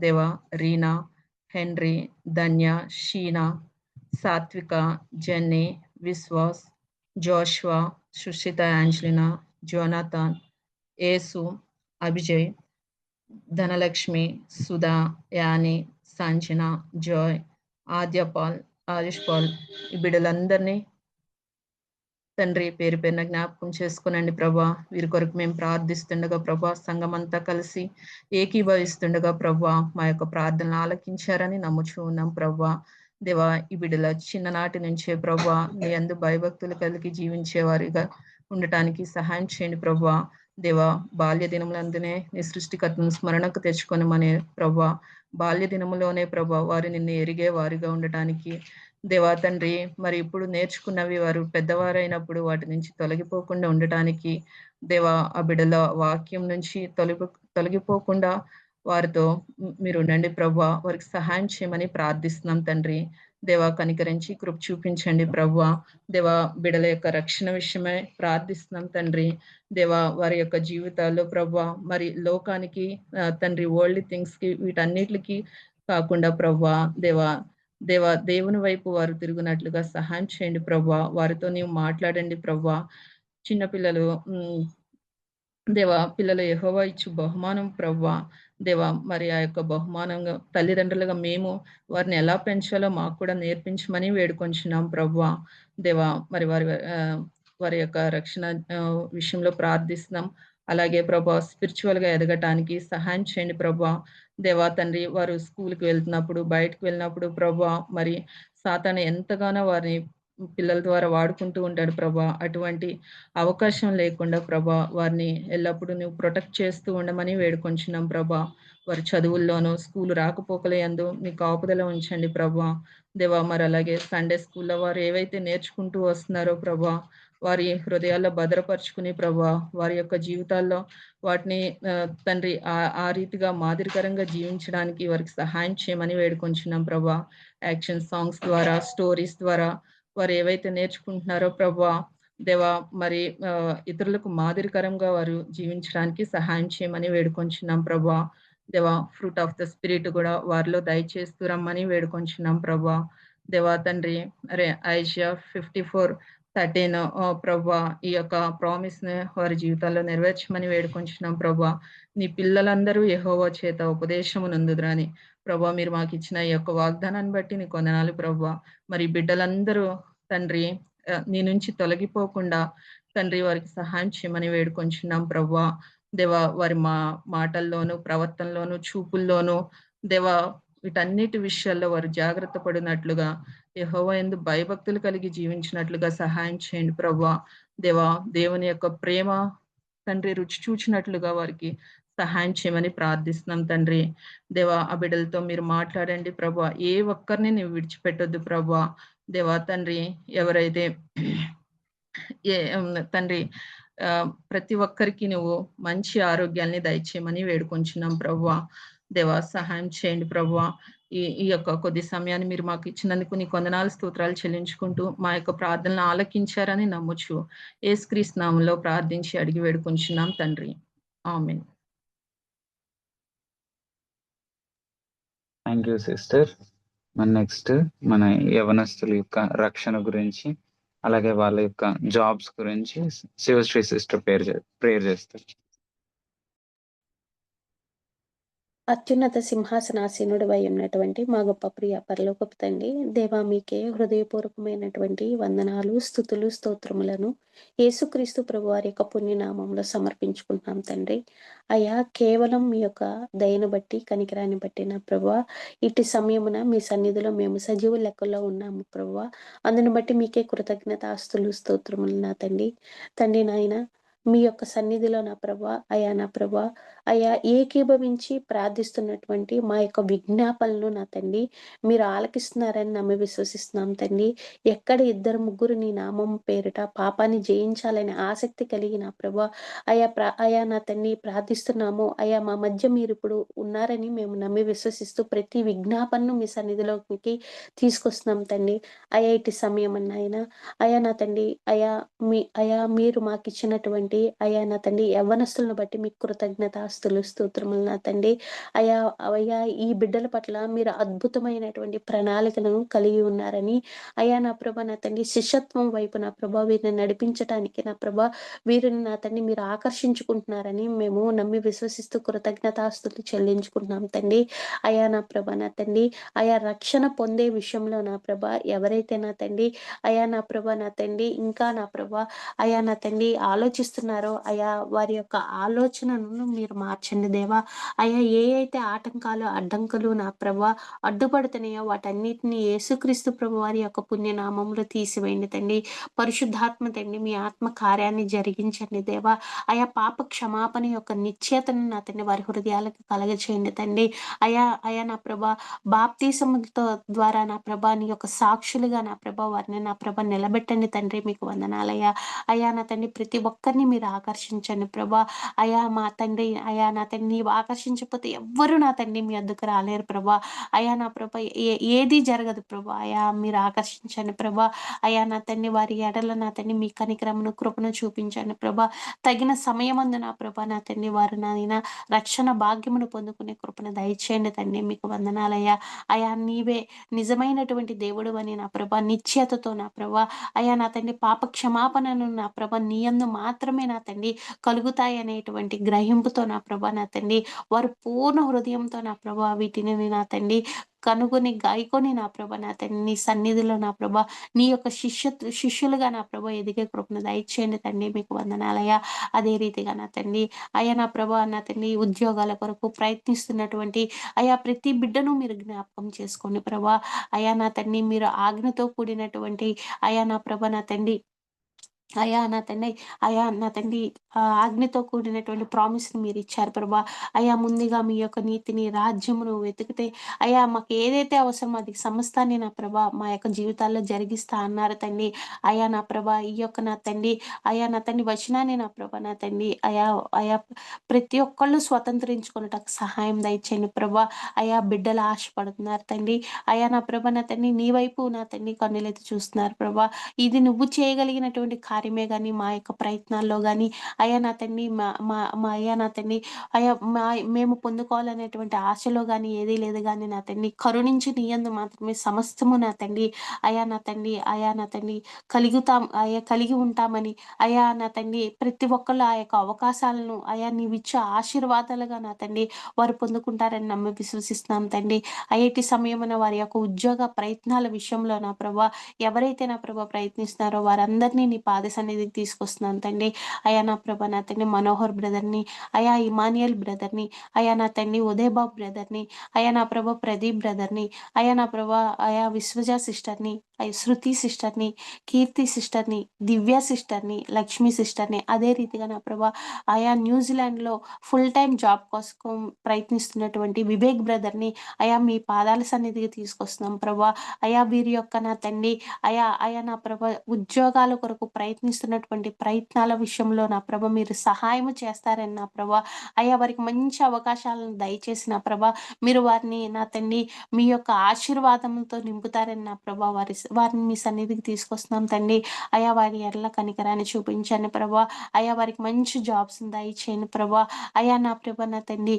దేవా, రీనా, హెన్రీ, ధన్య, షీనా, సాత్విక, జెన్నీ, విశ్వాస్, జోష్వా, సుషిత, యాంజలినా, జోనాథన్, యేసు, అభిజయ్, ధనలక్ష్మి, సుధా, యాని, సంజన, జాయ్, ఆద్యపాల్, ఆయుష్ పాల్, ఈ బిడ్డలందరినీ తండ్రి పేరు పేరున జ్ఞాపకం చేసుకునండి ప్రభా. వీరి కొరకు మేము ప్రార్థిస్తుండగా ప్రభా, సంఘం అంతా కలిసి ఏకీభవిస్తుండగా ప్రభా, మా యొక్క ప్రార్థనలు ఆలకించారని నమ్ముచూ ఉన్నాం ప్రభా. దేవా, ఈ బిడ్డల చిన్ననాటి నుంచే ప్రభా నీ యందు భయభక్తులు కలిగి జీవించేవారిగా ఉండటానికి సహాయం చేయండి ప్రభా. దేవా, బాల్య దినములందునే నీ సృష్టికర్తను స్మరణకు తెచ్చుకొనమనే ప్రభా, బాల్య దినములోనే ప్రభా వారు నిన్ను ఎరిగే వారిగా ఉండటానికి దేవా తండ్రి, మరి ఇప్పుడు నేర్చుకున్నవి వారు పెద్దవారైనప్పుడు వాటి నుంచి తొలగిపోకుండా ఉండటానికి దేవా, ఆ బిడ్డల వాక్యం నుంచి తొలగిపోకుండా వారితో మీరు ఉండండి ప్రభా. వారికి సహాయం చేయమని ప్రార్థిస్తున్నాం తండ్రి. దేవా, కనికరించి కృప చూపించండి ప్రభా. దేవా, బిడ్డల యొక్క రక్షణ విషయమై ప్రార్థిస్తున్నాం తండ్రి. దేవా, వారి యొక్క జీవితాల్లో ప్రభా మరి లోకానికి తండ్రి, వరల్డ్ థింగ్స్ కి వీటన్నిటికి కాకుండా ప్రభా దేవుని వైపు వారు తిరుగునట్లుగా సహాయం చేయండి ప్రభా. వారితో నీవు మాట్లాడండి ప్రభా. చిన్నపిల్లలు పిల్లలు యెహోవా ఇచ్చు బహుమానం ప్రవ్వా. మరి ఆ యొక్క బహుమానంగా తల్లిదండ్రులుగా మేము వారిని ఎలా పెంచాలో మాకు కూడా నేర్పించమని వేడుకొంచున్నాం ప్రవ్వా. మరి వారి యొక్క రక్షణ విషయంలో ప్రార్థిస్తున్నాం. అలాగే ప్రభా స్పిరిచువల్‌గా ఎదగటానికి సహాయం చేయండి ప్రభా. తండ్రి వారు స్కూల్‌కి వెళ్తున్నప్పుడు, బయటకు వెళ్ళినప్పుడు ప్రభా, మరి సాతాను ఎంతగానో వారిని పిల్లల ద్వారా వాడుకుంటూ ఉంటాడు ప్రభా. అటువంటి అవకాశం లేకుండా ప్రభా వారిని ఎల్లప్పుడూ నువ్వు ప్రొటెక్ట్ చేస్తూ ఉండమని వేడుకొంచున్నాం ప్రభా. వారి చదువుల్లోనూ స్కూల్ రాకపోకలయందు మీ కాపుదల ఉంచండి ప్రభా. మరి అలాగే సండే స్కూల్లో వారు ఏవైతే నేర్చుకుంటూ వస్తున్నారో ప్రభా, వారి హృదయాల్లో భద్రపరుచుకుని ప్రభా, వారి యొక్క జీవితాల్లో వాటిని తండ్రి ఆ రీతిగా మాదిరికరంగా జీవించడానికి వారికి సహాయం చేయమని వేడుకొంచున్నాం ప్రభా. యాక్షన్ సాంగ్స్ ద్వారా, స్టోరీస్ ద్వారా వారు ఏవైతే నేర్చుకుంటున్నారో ప్రభా, మరి ఇతరులకు మాదిరికరంగా వారు జీవించడానికి సహాయం చేయమని వేడుకొంచున్నాం ప్రభా. ఫ్రూట్ ఆఫ్ ద స్పిరిట్ కూడా వారిలో దయచేస్తూ రమ్మని వేడుకొంచున్నాం ప్రభా. తండ్రి ఐజియా 54:13 ప్రభా, ఈ యొక్క ప్రామిస్ ని వారి జీవితాల్లో నెరవేర్చమని వేడుకొంచున్నాం ప్రభా. నీ పిల్లలందరూ యెహోవా చేత ఉపదేశము నందుదురని ప్రభా, మీరు మాకు ఇచ్చిన ఈ యొక్క వాగ్దానాన్ని బట్టి నీ కొందనాలు ప్రభా. మరి బిడ్డలందరూ తండ్రి నీ నుంచి తొలగిపోకుండా తండ్రి వారికి సహాయం చేయమని వేడుకొంచున్నాం ప్రభా. వారి మాటల్లోనూ, ప్రవర్తనలోనూ, చూపుల్లోనూ వీటన్నిటి విషయాల్లో వారు జాగ్రత్త పడినట్లుగా, యెహోవా యందు భయభక్తులు కలిగి జీవించినట్లుగా సహాయం చేయండి ప్రభా. దేవుని యొక్క ప్రేమ తండ్రి రుచి చూచినట్లుగా వారికి సహాయం చేయమని ప్రార్థిస్తున్నాం తండ్రి. ఆ బిడ్డలతో మీరు మాట్లాడండి ప్రభా. ఏ ఒక్కరిని నువ్వు విడిచిపెట్టొద్దు ప్రభా. తండ్రి ఎవరైతే తండ్రి ప్రతి ఒక్కరికి నువ్వు మంచి ఆరోగ్యాన్ని దయచేయమని వేడుకొంచున్నాం ప్రభువా. సహాయం చేయండి ప్రభువా. ఈ యొక్క కొద్ది సమయాన్ని మీరు మాకు ఇచ్చినందుకు నీ కొందనాలు స్తోత్రాలు చెల్లించుకుంటూ మా యొక్క ప్రార్థనలు ఆలకించారని నమ్ముచు యేసుక్రీస్తు నామములో ప్రార్థించి అడిగి వేడుకొంచున్నాం తండ్రి. Amen. Thank you sister. Next మన యవనస్తుల యొక్క రక్షణ గురించి, అలాగే వాళ్ళ యొక్క జాబ్స్ గురించి శివశ్రీ సిస్టర్ ప్రేయర్ చేస్తారు. అత్యున్నత సింహాసనాసీనుడివై ఉన్నటువంటి మా గొప్ప ప్రియ పరలోకపు తండ్రి, దేవా మీకే హృదయపూర్వకమైనటువంటి వందనాలు, స్తుతులు, స్తోత్రములను యేసుక్రీస్తు ప్రభు వారి యొక్క పుణ్యనామంలో సమర్పించుకుంటున్నాం తండ్రి. అయ్యా, కేవలం మీ యొక్క దయను బట్టి, కనికరాన్ని బట్టి నా ప్రభువా, ఇటు సమయమున మీ సన్నిధిలో మేము సజీవ లెక్కల్లో ఉన్నాము ప్రభువా. అందుని బట్టి మీకే కృతజ్ఞత ఆస్తులు, స్తోత్రములు నా తండ్రి నాయన. మీ యొక్క సన్నిధిలో నా ప్రభా, అయా ఏకీభవించి ప్రార్థిస్తున్నటువంటి మా యొక్క విజ్ఞాపనలు నా తండ్రి మీరు ఆలకిస్తున్నారని నమ్మి విశ్వసిస్తున్నాం తండ్రి. ఎక్కడ 2-3 నీ నామం పేరిట పాపాన్ని జయించాలని ఆసక్తి కలిగి నా ప్రభా అయా నా తండ్రి ప్రార్థిస్తున్నాము. అయా మా మధ్య మీరు ఇప్పుడు ఉన్నారని మేము నమ్మి విశ్వసిస్తూ ప్రతి విజ్ఞాపనను మీ సన్నిధిలోకి తీసుకొస్తున్నాం తండ్రి. అయా ఇటు సమయం అన్నాయన అయా నా తండ్రి అయా మీరు మాకు ఇచ్చినటువంటి అయా నా తండ్రి యవ్వనస్తులను బట్టి మీకు కృతజ్ఞతాస్తులు, స్తోత్రములు నా తండ్రి. అయా ఈ బిడ్డల పట్ల మీరు అద్భుతమైనటువంటి ప్రణాళికలను కలిగి ఉన్నారని అయా నా ప్రభా నా తండ్రి శిష్యత్వం వైపు నా ప్రభా వీరిని నడిపించడానికి నా ప్రభా వీరిని నా తండ్రి మీరు ఆకర్షించుకుంటున్నారని మేము నమ్మి విశ్వసిస్తూ కృతజ్ఞతాస్తులు చెల్లించుకుంటున్నాం తండ్రి. అయా నా ప్రభా నా తండ్రి అయా రక్షణ పొందే విషయంలో నా ప్రభా ఎవరైతే నా తండ్రి అయా నా ప్రభా నా తండ్రి ఇంకా నా ప్రభా అయా నా తండ్రి ఆలోచిస్తున్నారో అయా వారి యొక్క ఆలోచనను మీరు మార్చండి దేవా. అయా ఏ అయితే ఆటంకాలు, అడ్డంకులు నా ప్రభా అడ్డుపడుతున్నాయో వాటన్నిటిని యేసుక్రీస్తు ప్రభు వారి యొక్క పుణ్యనామంలో తీసివేయండి తండ్రి. పరిశుద్ధాత్మ తండ్రి మీ ఆత్మ కార్యాన్ని జరిగించండి దేవా. అయా పాప క్షమాపణ యొక్క నిశ్చేతను నా తండ్రి వారి హృదయాలకు కలగచేయండి తండ్రి. అయా నా ప్రభా బాప్తీసముతో ద్వారా నా ప్రభా నీ యొక్క సాక్షులుగా నా ప్రభా వారిని నా ప్రభా నిలబెట్టండి తండ్రి. మీకు వందనాలయ్యా. అయా నా తండ్రి ప్రతి ఒక్కరిని మీరు ఆకర్షించండి ప్రభా. అయా మా తండ్రి, అయా నా తండ్రి, నీవు ఆకర్షించకపోతే ఎవ్వరు నా తండ్రి మీ వద్దకు రాలేరు ప్రభా. అయా నా ప్రభా, ఏది జరగదు ప్రభా. అయా మీరు ఆకర్షించండి ప్రభా. అయా నా తండ్రి, వారి ఎడల నా తండ్రి మీ కనికరమును కృపను చూపించండి ప్రభా. తగిన సమయమందు నా ప్రభా నా తండ్రి వారు నాయన రక్షణ భాగ్యమును పొందుకునే కృపను దయచేయండి తండ్రి. మీకు వందనాలయ్యా. అయా నీవే నిజమైనటువంటి దేవుడు అని నా ప్రభా, నిశ్చయతతో నా ప్రభా, అయా నా తండ్రి పాప క్షమాపణను నా ప్రభా నీ యందు మాత్రమే నా తండ్రి కలుగుతాయి అనేటువంటి గ్రహింపుతో నా ప్రభా నా తండ్రి వారు పూర్ణ హృదయంతో నా ప్రభా వీటిని నా తండ్రి కనుగొని గాయకొని నా ప్రభా నా తండ్రి నీ సన్నిధిలో నా ప్రభా నీ యొక్క శిష్యులుగా నా ప్రభా ఎదిగే కృపను దయచేయండి తండ్రి. మీకు వందనాలయ్యా. అదే రీతిగా నా తండ్రి అయా నా ప్రభా నా తండ్రి ఉద్యోగాల కొరకు ప్రయత్నిస్తున్నటువంటి అయా ప్రతి బిడ్డను మీరు జ్ఞాపకం చేసుకోండి ప్రభా. అయా నా తండ్రి మీరు ఆజ్ఞతో కూడినటువంటి అయా నా ప్రభా నా తండ్రి అయా నా తండ్రి ఆజ్ఞతో కూడినటువంటి ప్రామిస్ మీరు ఇచ్చారు ప్రభా. అయా ముందుగా మీ యొక్క నీతిని రాజ్యమును వెతికితే అయా మాకు ఏదైతే అవసరమో అది సమస్తాన్ని నా ప్రభా మా యొక్క జీవితాల్లో జరిగిస్తా అన్నారు తండ్రి. అయా నా ప్రభా ఈ యొక్క నా తండ్రి అయా నా తండ్రి వచనాన్ని నా ప్రభా నా తండ్రి అయా అయా ప్రతి ఒక్కళ్ళు స్వతంత్రించుకున్నటకు సహాయం దయచేయండి ప్రభా. అయా బిడ్డలు ఆశపడుతున్నారు తండ్రి. అయా నా ప్రభా నా తండ్రి నీ వైపు నా తండ్రి కన్నులెత్తి చూస్తున్నారు ప్రభా. ఇది నువ్వు చేయగలిగినటువంటి కార్యమే కానీ మా యొక్క ప్రయత్నాల్లో కానీ అయా నా తండ్రి మా అయ్యా నా తండ్రి అయా మేము పొందుకోవాలనేటువంటి ఆశలో కానీ ఏదీ లేదు కానీ నా తండ్రి కరుణించి నీ యందు మాత్రమే సమస్తము నా తండ్రి అయా నా తండ్రి కలిగి ఉంటామని అయా నా తండ్రి ప్రతి ఒక్కళ్ళు ఆ యొక్క అవకాశాలను అయా నీవిచ్చే ఆశీర్వాదాలుగా నా తండ్రి వారు పొందుకుంటారని నమ్మి విశ్వసిస్తున్నాం తండ్రి. ఐఐటి సమయమున వారి యొక్క ఉద్యోగ ప్రయత్నాల విషయంలో నా ప్రభా ఎవరైతే నా ప్రభా ప్రయత్నిస్తున్నారో వారందరినీ నీ పాద సన్నిధికి తీసుకొస్తున్నాను తండ్రి. అయా నా ప్రభా నా తండ్రి మనోహర్ బ్రదర్ని, అయా ఇమానియల్ బ్రదర్ని, అయా నా తండ్రి ఉదయబాబు బ్రదర్ని, అయా నా ప్రభా ప్రదీప్ బ్రదర్ని, అయా నా ప్రభా అయా విశ్వజ సిస్టర్ని, శృతి సిస్టర్ని, కీర్తి సిస్టర్ని, దివ్య సిస్టర్ని, లక్ష్మి సిస్టర్ని, అదే రీతిగా నా ప్రభా ఆయా న్యూజిలాండ్లో ఫుల్ టైం జాబ్ కోసం ప్రయత్నిస్తున్నటువంటి వివేక్ బ్రదర్ని అయా మీ పాదాల సన్నిధికి తీసుకొస్తున్నాం ప్రభా. అయా వీరి యొక్క నా తండ్రి అయా నా ప్రభ ఉద్యోగాల కొరకు ప్రయత్నిస్తున్నటువంటి ప్రయత్నాల విషయంలో నా ప్రభ మీరు సహాయం చేస్తారని నా ప్రభ అయా వారికి మంచి అవకాశాలను దయచేసి నా ప్రభ మీరు వారిని నా తండ్రి మీ యొక్క ఆశీర్వాదంతో నింపుతారని నా ప్రభ వారిని మీ సన్నిధికి తీసుకొస్తున్నాం తండ్రి. అయా వారి ఎర్ల కనికరాన్ని చూపించండి ప్రభా. అయా వారికి మంచి జాబ్స్ దయచేయండి ప్రభా. అయా నా ప్రభ నా తండ్రి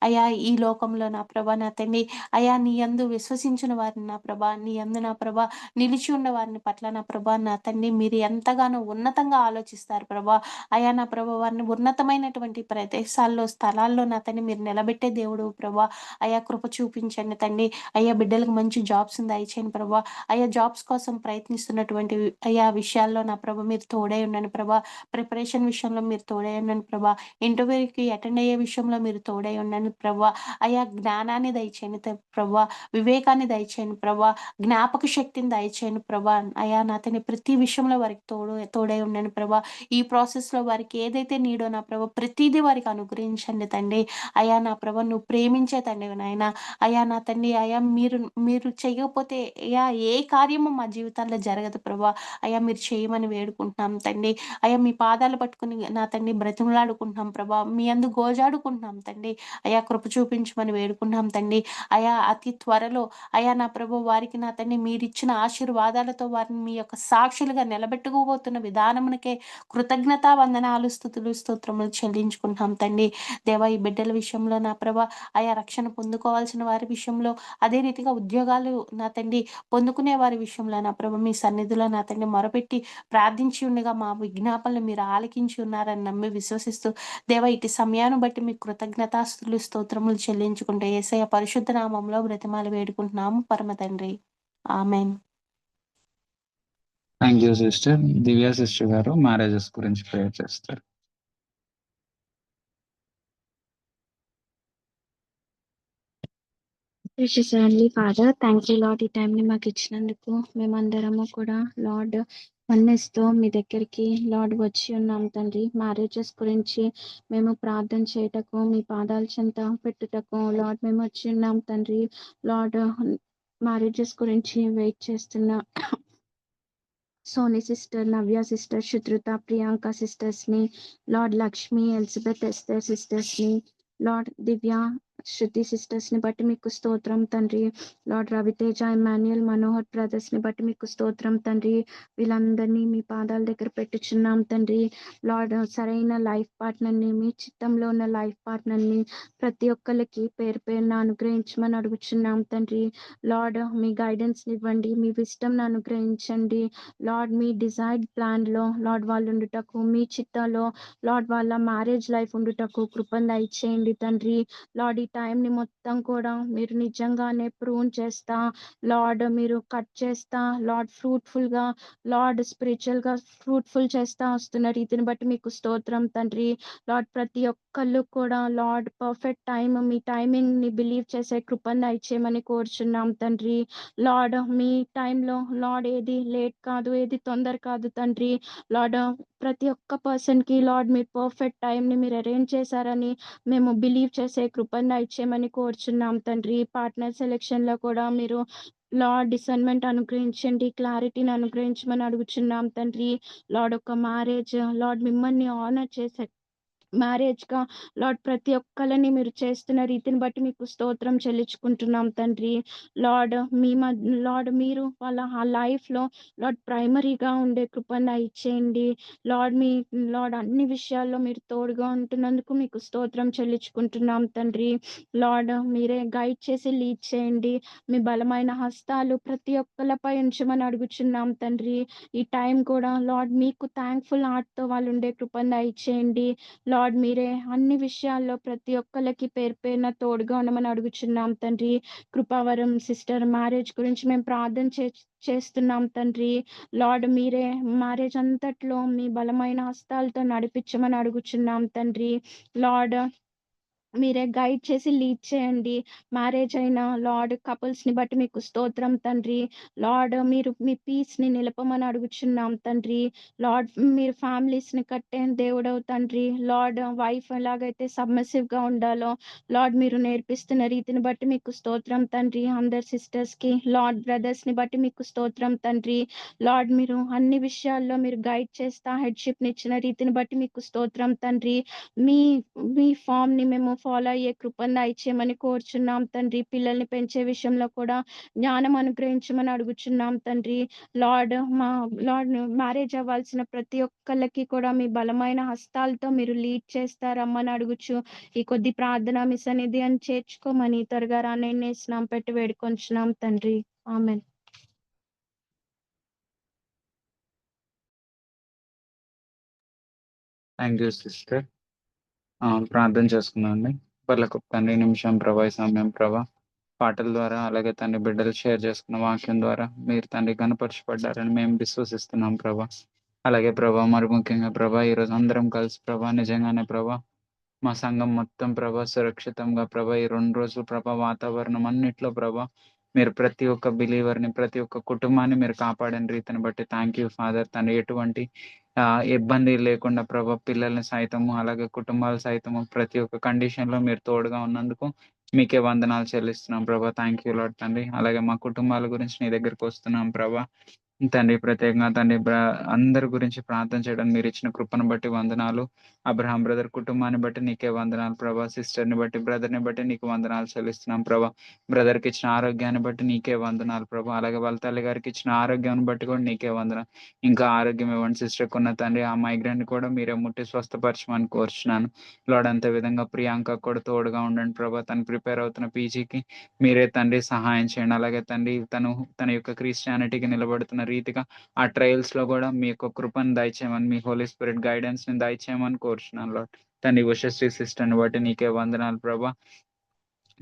అయా ఈ లోకంలో నా ప్రభ నా తండ్రి అయా నీ యందు విశ్వసించిన వారిని నా ప్రభ నీ యందు నా ప్రభ నిలిచి ఉన్న వారిని పట్ల నా ప్రభా నా తండ్రి మీరు ఎంతగానో ఉన్నతంగా ఆలోచిస్తారు ప్రభా. అయా నా ప్రభా వారిని ఉన్నతమైనటువంటి ప్రదేశాల్లో స్థలాల్లో నా తండ్రి మీరు నిలబెట్టే దేవుడు ప్రభా. అయా కృప చూపించండి తండ్రి. అయ్యా బిడ్డలకు మంచి జాబ్స్ దయచేయండి ప్రభా. అయా జాబ్స్ కోసం ప్రయత్నిస్తున్నటువంటి అయా విషయాల్లో నా ప్రభా మీరు తోడై ఉండండి ప్రభా. ప్రిపరేషన్ విషయంలో మీరు తోడై ఉండండి ప్రభా. ఇంటర్వ్యూకి అటెండ్ అయ్యే విషయంలో మీరు తోడై ఉండండి ప్రభా. అయా జ్ఞానాన్ని దయచేయండి ప్రభా. వివేకాన్ని దయచేయండి ప్రభా. జ్ఞాపక శక్తిని దయచేయండి ప్రభా. అయా నా తండ్రి ప్రతి విషయంలో వారికి తోడై ఉండండి ప్రభా. ఈ ప్రాసెస్ లో వారికి ఏదైతే నీడో నా ప్రభా ప్రతిదీ వారికి అనుగ్రహించండి తండ్రి. అయా నా ప్రభా నువ్వు ప్రేమించే తండ్రి నాయన. అయా నా తండ్రి అయా మీరు చేయకపోతే అయా ఏ కార్యము మా జీవితాల్లో జరగదు ప్రభా. అయా మీరు చేయమని వేడుకుంటున్నాం తండ్రి. అయా మీ పాదాలు పట్టుకుని నా తండ్రి బ్రతిమలాడుకుంటున్నాం ప్రభా. మీ అందు గోజాడుకుంటున్నాం తండ్రి. అయా కృప చూపించమని వేడుకుంటున్నాం తండ్రి. అయా అతి త్వరలో అయా నా ప్రభు వారికి నా తండ్రి మీరిచ్చిన ఆశీర్వాదాలతో వారిని మీ యొక్క సాక్షులుగా నిలబెట్టుకోబోతున్న విధానమునకే కృతజ్ఞతా వందనాలు స్తుతులు స్తోత్రములు చెల్లించుకుంటాం తండ్రి. దేవా ఈ బిడ్డల విషయంలో నా ప్రభ ఆయా రక్షణ పొందుకోవాల్సిన వారి విషయంలో అదే రీతిగా ఉద్యోగాలు నా తండ్రి పొందుకునే వారి విషయంలో నా ప్రభ మీ సన్నిధిలో నా తండ్రి మొరపెట్టి ప్రార్థించి ఉండగా మా విజ్ఞాపనలు మీరు ఆలకించి ఉన్నారని నమ్మి విశ్వసిస్తూ దేవా ఇటు సమయాన్ని బట్టి మీ కృతజ్ఞతాస్తుతులు స్తోత్రములు చెల్లించుకుంటే యేసయ్య పరిశుద్ధ నామంలో బ్రతిమాలు వేడుకుంటున్నాము పరమ తండ్రి. Amen. Thank you sister. Divya sister గారు మ్యారేజెస్ గురించి ప్రేయర్ చేస్తారు. Precious Heavenly Father, thank you Lord ఈ టైంని మాకు ఇచ్చినందుకు. మేమందరము కూడా లార్డ్ వన్నెస్తో మీ దగ్గరికి లార్డ్ వచ్చి ఉన్నాం తండ్రి. మ్యారేజెస్ గురించి మేము ప్రార్థన చేయటకు మీ పాదాల చెంత పెట్టుటకు లార్డ్ మేము వచ్చి ఉన్నాం తండ్రి. లార్డ్ మ్యారేజెస్ గురించి వెయిట్ చేస్తున్న సోనీ సిస్టర్, నవ్య సిస్టర్, శుద్రుత, ప్రియాంక సిస్టర్స్ని, లార్డ్ లక్ష్మి, ఎలిజబెత్, ఎస్తర్ సిస్టర్స్ని, లార్డ్ దివ్య, శృతి సిస్టర్స్ని బట్టి మీకు స్తోత్రం తండ్రి. లార్డ్ రవితేజ, ఇమాన్యుయల్, మనోహర్ బ్రదర్స్ని బట్టి మీకు స్తోత్రం తండ్రి. వీళ్ళందరినీ మీ పాదాల దగ్గర పెట్టుచున్నాం తండ్రి. లార్డ్ సరైన లైఫ్ పార్ట్నర్ని, మీ చిత్తంలో ఉన్న లైఫ్ పార్ట్నర్ని ప్రతి ఒక్కరికి పేరు పేరున అనుగ్రహించమని అడుగుచున్నాం తండ్రి. లార్డ్ మీ గైడెన్స్ ఇవ్వండి, మీ విస్టమ్ని అనుగ్రహించండి. లార్డ్ మీ డిజైర్డ్ ప్లాన్లో లార్డ్ వాళ్ళు ఉండుటకు, మీ చిత్తాలో లార్డ్ వాళ్ళ మ్యారేజ్ లైఫ్ ఉండుటకు కృపను దయచేయండి తండ్రి. లార్డ్ ఈ టైంని మొత్తం కూడా మీరు నిజంగానే ప్రూన్ చేస్తా, లార్డ్ మీరు కట్ చేస్తా, లార్డ్ ఫ్రూట్ఫుల్గా, లార్డ్ స్పిరిచువల్గా ఫ్రూట్ఫుల్ చేస్తా వస్తున్న రీతిని బట్టి మీకు స్తోత్రం తండ్రి. లార్డ్ ప్రతి ఒక్కళ్ళు కూడా లార్డ్ పర్ఫెక్ట్ టైం, మీ టైమింగ్ని బిలీవ్ చేసే కృపను దయచేయమని కోరుచున్నాం తండ్రి. లార్డ్ మీ టైంలో లార్డ్ ఏది లేట్ కాదు, ఏది తొందర కాదు తండ్రి. లార్డ్ ప్రతి ఒక్క పర్సన్కి లార్డ్ మీరు పర్ఫెక్ట్ టైంని మీరు అరేంజ్ చేశారని మేము బిలీవ్ చేసే కృపను దయచేయమని కోరుచున్నాం తండ్రి. పార్ట్నర్ సెలెక్షన్లో కూడా మీరు లార్డ్ డిసర్న్మెంట్ అనుగ్రహించండి, క్లారిటీని అనుగ్రహించమని అడుగుచున్నాం తండ్రి. లార్డ్ ఒక మ్యారేజ్ లార్డ్ మిమ్మల్ని ఆనర్ చేసే మ్యారేజ్గా లార్డ్ ప్రతి ఒక్కరిని మీరు చేస్తున్న రీతిని బట్టి మీకు స్తోత్రం చెల్లించుకుంటున్నాం తండ్రి. లార్డ్ లార్డ్ మీరు వాళ్ళ ఆ లైఫ్లో లార్డ్ ప్రైమరీగా ఉండే కృపను ఇచ్చేయండి. లార్డ్ అన్ని విషయాల్లో మీరు తోడుగా ఉంటున్నందుకు మీకు స్తోత్రం చెల్లించుకుంటున్నాం తండ్రి. లార్డ్ మీరే గైడ్ చేసి లీడ్ చేయండి. మీ బలమైన హస్తాలు ప్రతి ఒక్కరిపై ఉంచమని అడుగుచున్నాం తండ్రి. ఈ టైం కూడా లార్డ్ మీకు థ్యాంక్ఫుల్ హార్ట్తో వాళ్ళు ఉండే కృపను ఇచ్చేయండి. లార్డ్ మీరే అన్ని విషయాల్లో ప్రతి ఒక్కరికి పేరు పేరున తోడుగా ఉండమని అడుగుచున్నాం తండ్రి. కృపావరం సిస్టర్ మ్యారేజ్ గురించి మేము ప్రార్థన చేస్తున్నాం తండ్రి. లార్డ్ మీరే మ్యారేజ్ అంతట్లో మీ బలమైన హస్తాలతో నడిపించమని అడుగుచున్నాం తండ్రి. లార్డ్ మీరే గైడ్ చేసి లీడ్ చేయండి. మ్యారేజ్ అయిన లార్డ్ కపుల్స్ని బట్టి మీకు స్తోత్రం తండ్రి. లార్డ్ మీరు మీ పీస్ని నిలపమని అడుగుచున్నాం తండ్రి. లార్డ్ మీరు ఫ్యామిలీస్ని కట్టే దేవుడవు తండ్రి. లార్డ్ వైఫ్ ఎలాగైతే సబ్మిసివ్గా ఉండాలో లార్డ్ మీరు నేర్పిస్తున్న రీతిని బట్టి మీకు స్తోత్రం తండ్రి. అందరు సిస్టర్స్కి లార్డ్ బ్రదర్స్ని బట్టి మీకు స్తోత్రం తండ్రి. లార్డ్ మీరు అన్ని విషయాల్లో మీరు గైడ్ చేస్తా హెడ్షిప్ని ఇచ్చిన రీతిని బట్టి మీకు స్తోత్రం తండ్రి. మీ మీ ఫామ్ని మేము ఫాలో అయ్యే కృపను దయచేయమని కోరుచున్నాం తండ్రి. పిల్లల్ని పెంచే విషయంలో కూడా జ్ఞానం అనుగ్రహించమని అడుగుచున్నాం తండ్రి. లార్డ్ మ్యారేజ్ అవ్వాల్సిన ప్రతి ఒక్కళ్ళకి కూడా మీ బలమైన హస్తాలతో మీరు లీడ్ చేస్తారమ్మని అడుగుచు ఈ కొద్ది ప్రార్థన మీ సన్నిధి అని చేర్చుకోమని త్వరగా రానేసినాం పెట్టి వేడుకొంచున్నాం తండ్రి. ఆమెన్. Thank you sister. ప్రార్థన చేసుకుందామండి. పర్లకు తండ్రి నిమిషం ప్రభా, ఈ సమయం ప్రభా, పాటల ద్వారా అలాగే తండ్రి బిడ్డలు షేర్ చేసుకున్న వాక్యం ద్వారా మీరు తండ్రి కనపరచబడ్డారని మేము విశ్వసిస్తున్నాం ప్రభా. అలాగే ప్రభా మరి ముఖ్యంగా ప్రభా ఈరోజు అందరం కలిసి ప్రభా నిజంగానే ప్రభా మా సంఘం మొత్తం ప్రభా సురక్షితంగా ప్రభా ఈ 2 రోజులు ప్రభా వాతావరణం అన్నిట్లో ప్రభా మీరు ప్రతి ఒక్క బిలీవర్ని ప్రతి ఒక్క కుటుంబాన్ని మీరు కాపాడిన రీతిని బట్టి థ్యాంక్ యూ ఫాదర్. తండ్రి ఎటువంటి ఇబ్బంది లేకుండా ప్రభా పిల్లల్ని సైతము అలాగే కుటుంబాలు సైతము ప్రతి ఒక్క కండిషన్లో మీరు తోడుగా ఉన్నందుకు మీకే వందనాలు చెల్లిస్తున్నాం ప్రభా. థ్యాంక్ యూ లార్డ్ తండ్రి. అలాగే మా కుటుంబాల గురించి నీ దగ్గరికి వస్తున్నాం ప్రభా. తండ్రి ప్రత్యేకంగా తండ్రి అందరి గురించి ప్రార్థన చేయడం మీరు ఇచ్చిన కృపను బట్టి వందనాలు. అబ్రహాం బ్రదర్ కుటుంబాన్ని బట్టి నీకే వందనాలు ప్రభా. సిస్టర్ని బట్టి బ్రదర్ని బట్టి నీకు వందనాలు చెల్లిస్తున్నాం ప్రభా. బ్రదర్కి ఇచ్చిన ఆరోగ్యాన్ని బట్టి నీకే వందనాలు ప్రభా. అలాగే వాళ్ళ తల్లి గారికి ఇచ్చిన ఆరోగ్యాన్ని బట్టి కూడా నీకే వందనాలు. ఇంకా ఆరోగ్యం ఇవ్వండి సిస్టర్కి ఉన్న తండ్రి. ఆ మైగ్రేన్ కూడా మీరే ముట్టి స్వస్థపరచమని కోరుచున్నాను లార్డ్. అంతే విధంగా ప్రియాంక కూడా తోడుగా ఉండండి ప్రభా. తను ప్రిపేర్ అవుతున్న పీజీకి మీరే తండ్రి సహాయం చేయండి. అలాగే తండ్రి తన యొక్క క్రిస్టియానిటీకి నిలబడుతున్న రీతిగా ఆ ట్రయల్స్ లో కూడా మీ యొక్క కృపను దయచేయమని మీ హోలీ స్పిరిట్ గైడెన్స్ ని దయచేయమని కోరుచున్నాను లార్డ్. తండ్రి ఉషశ్రీ సిస్టర్ని బట్టి నీకే వందనాలు ప్రభా.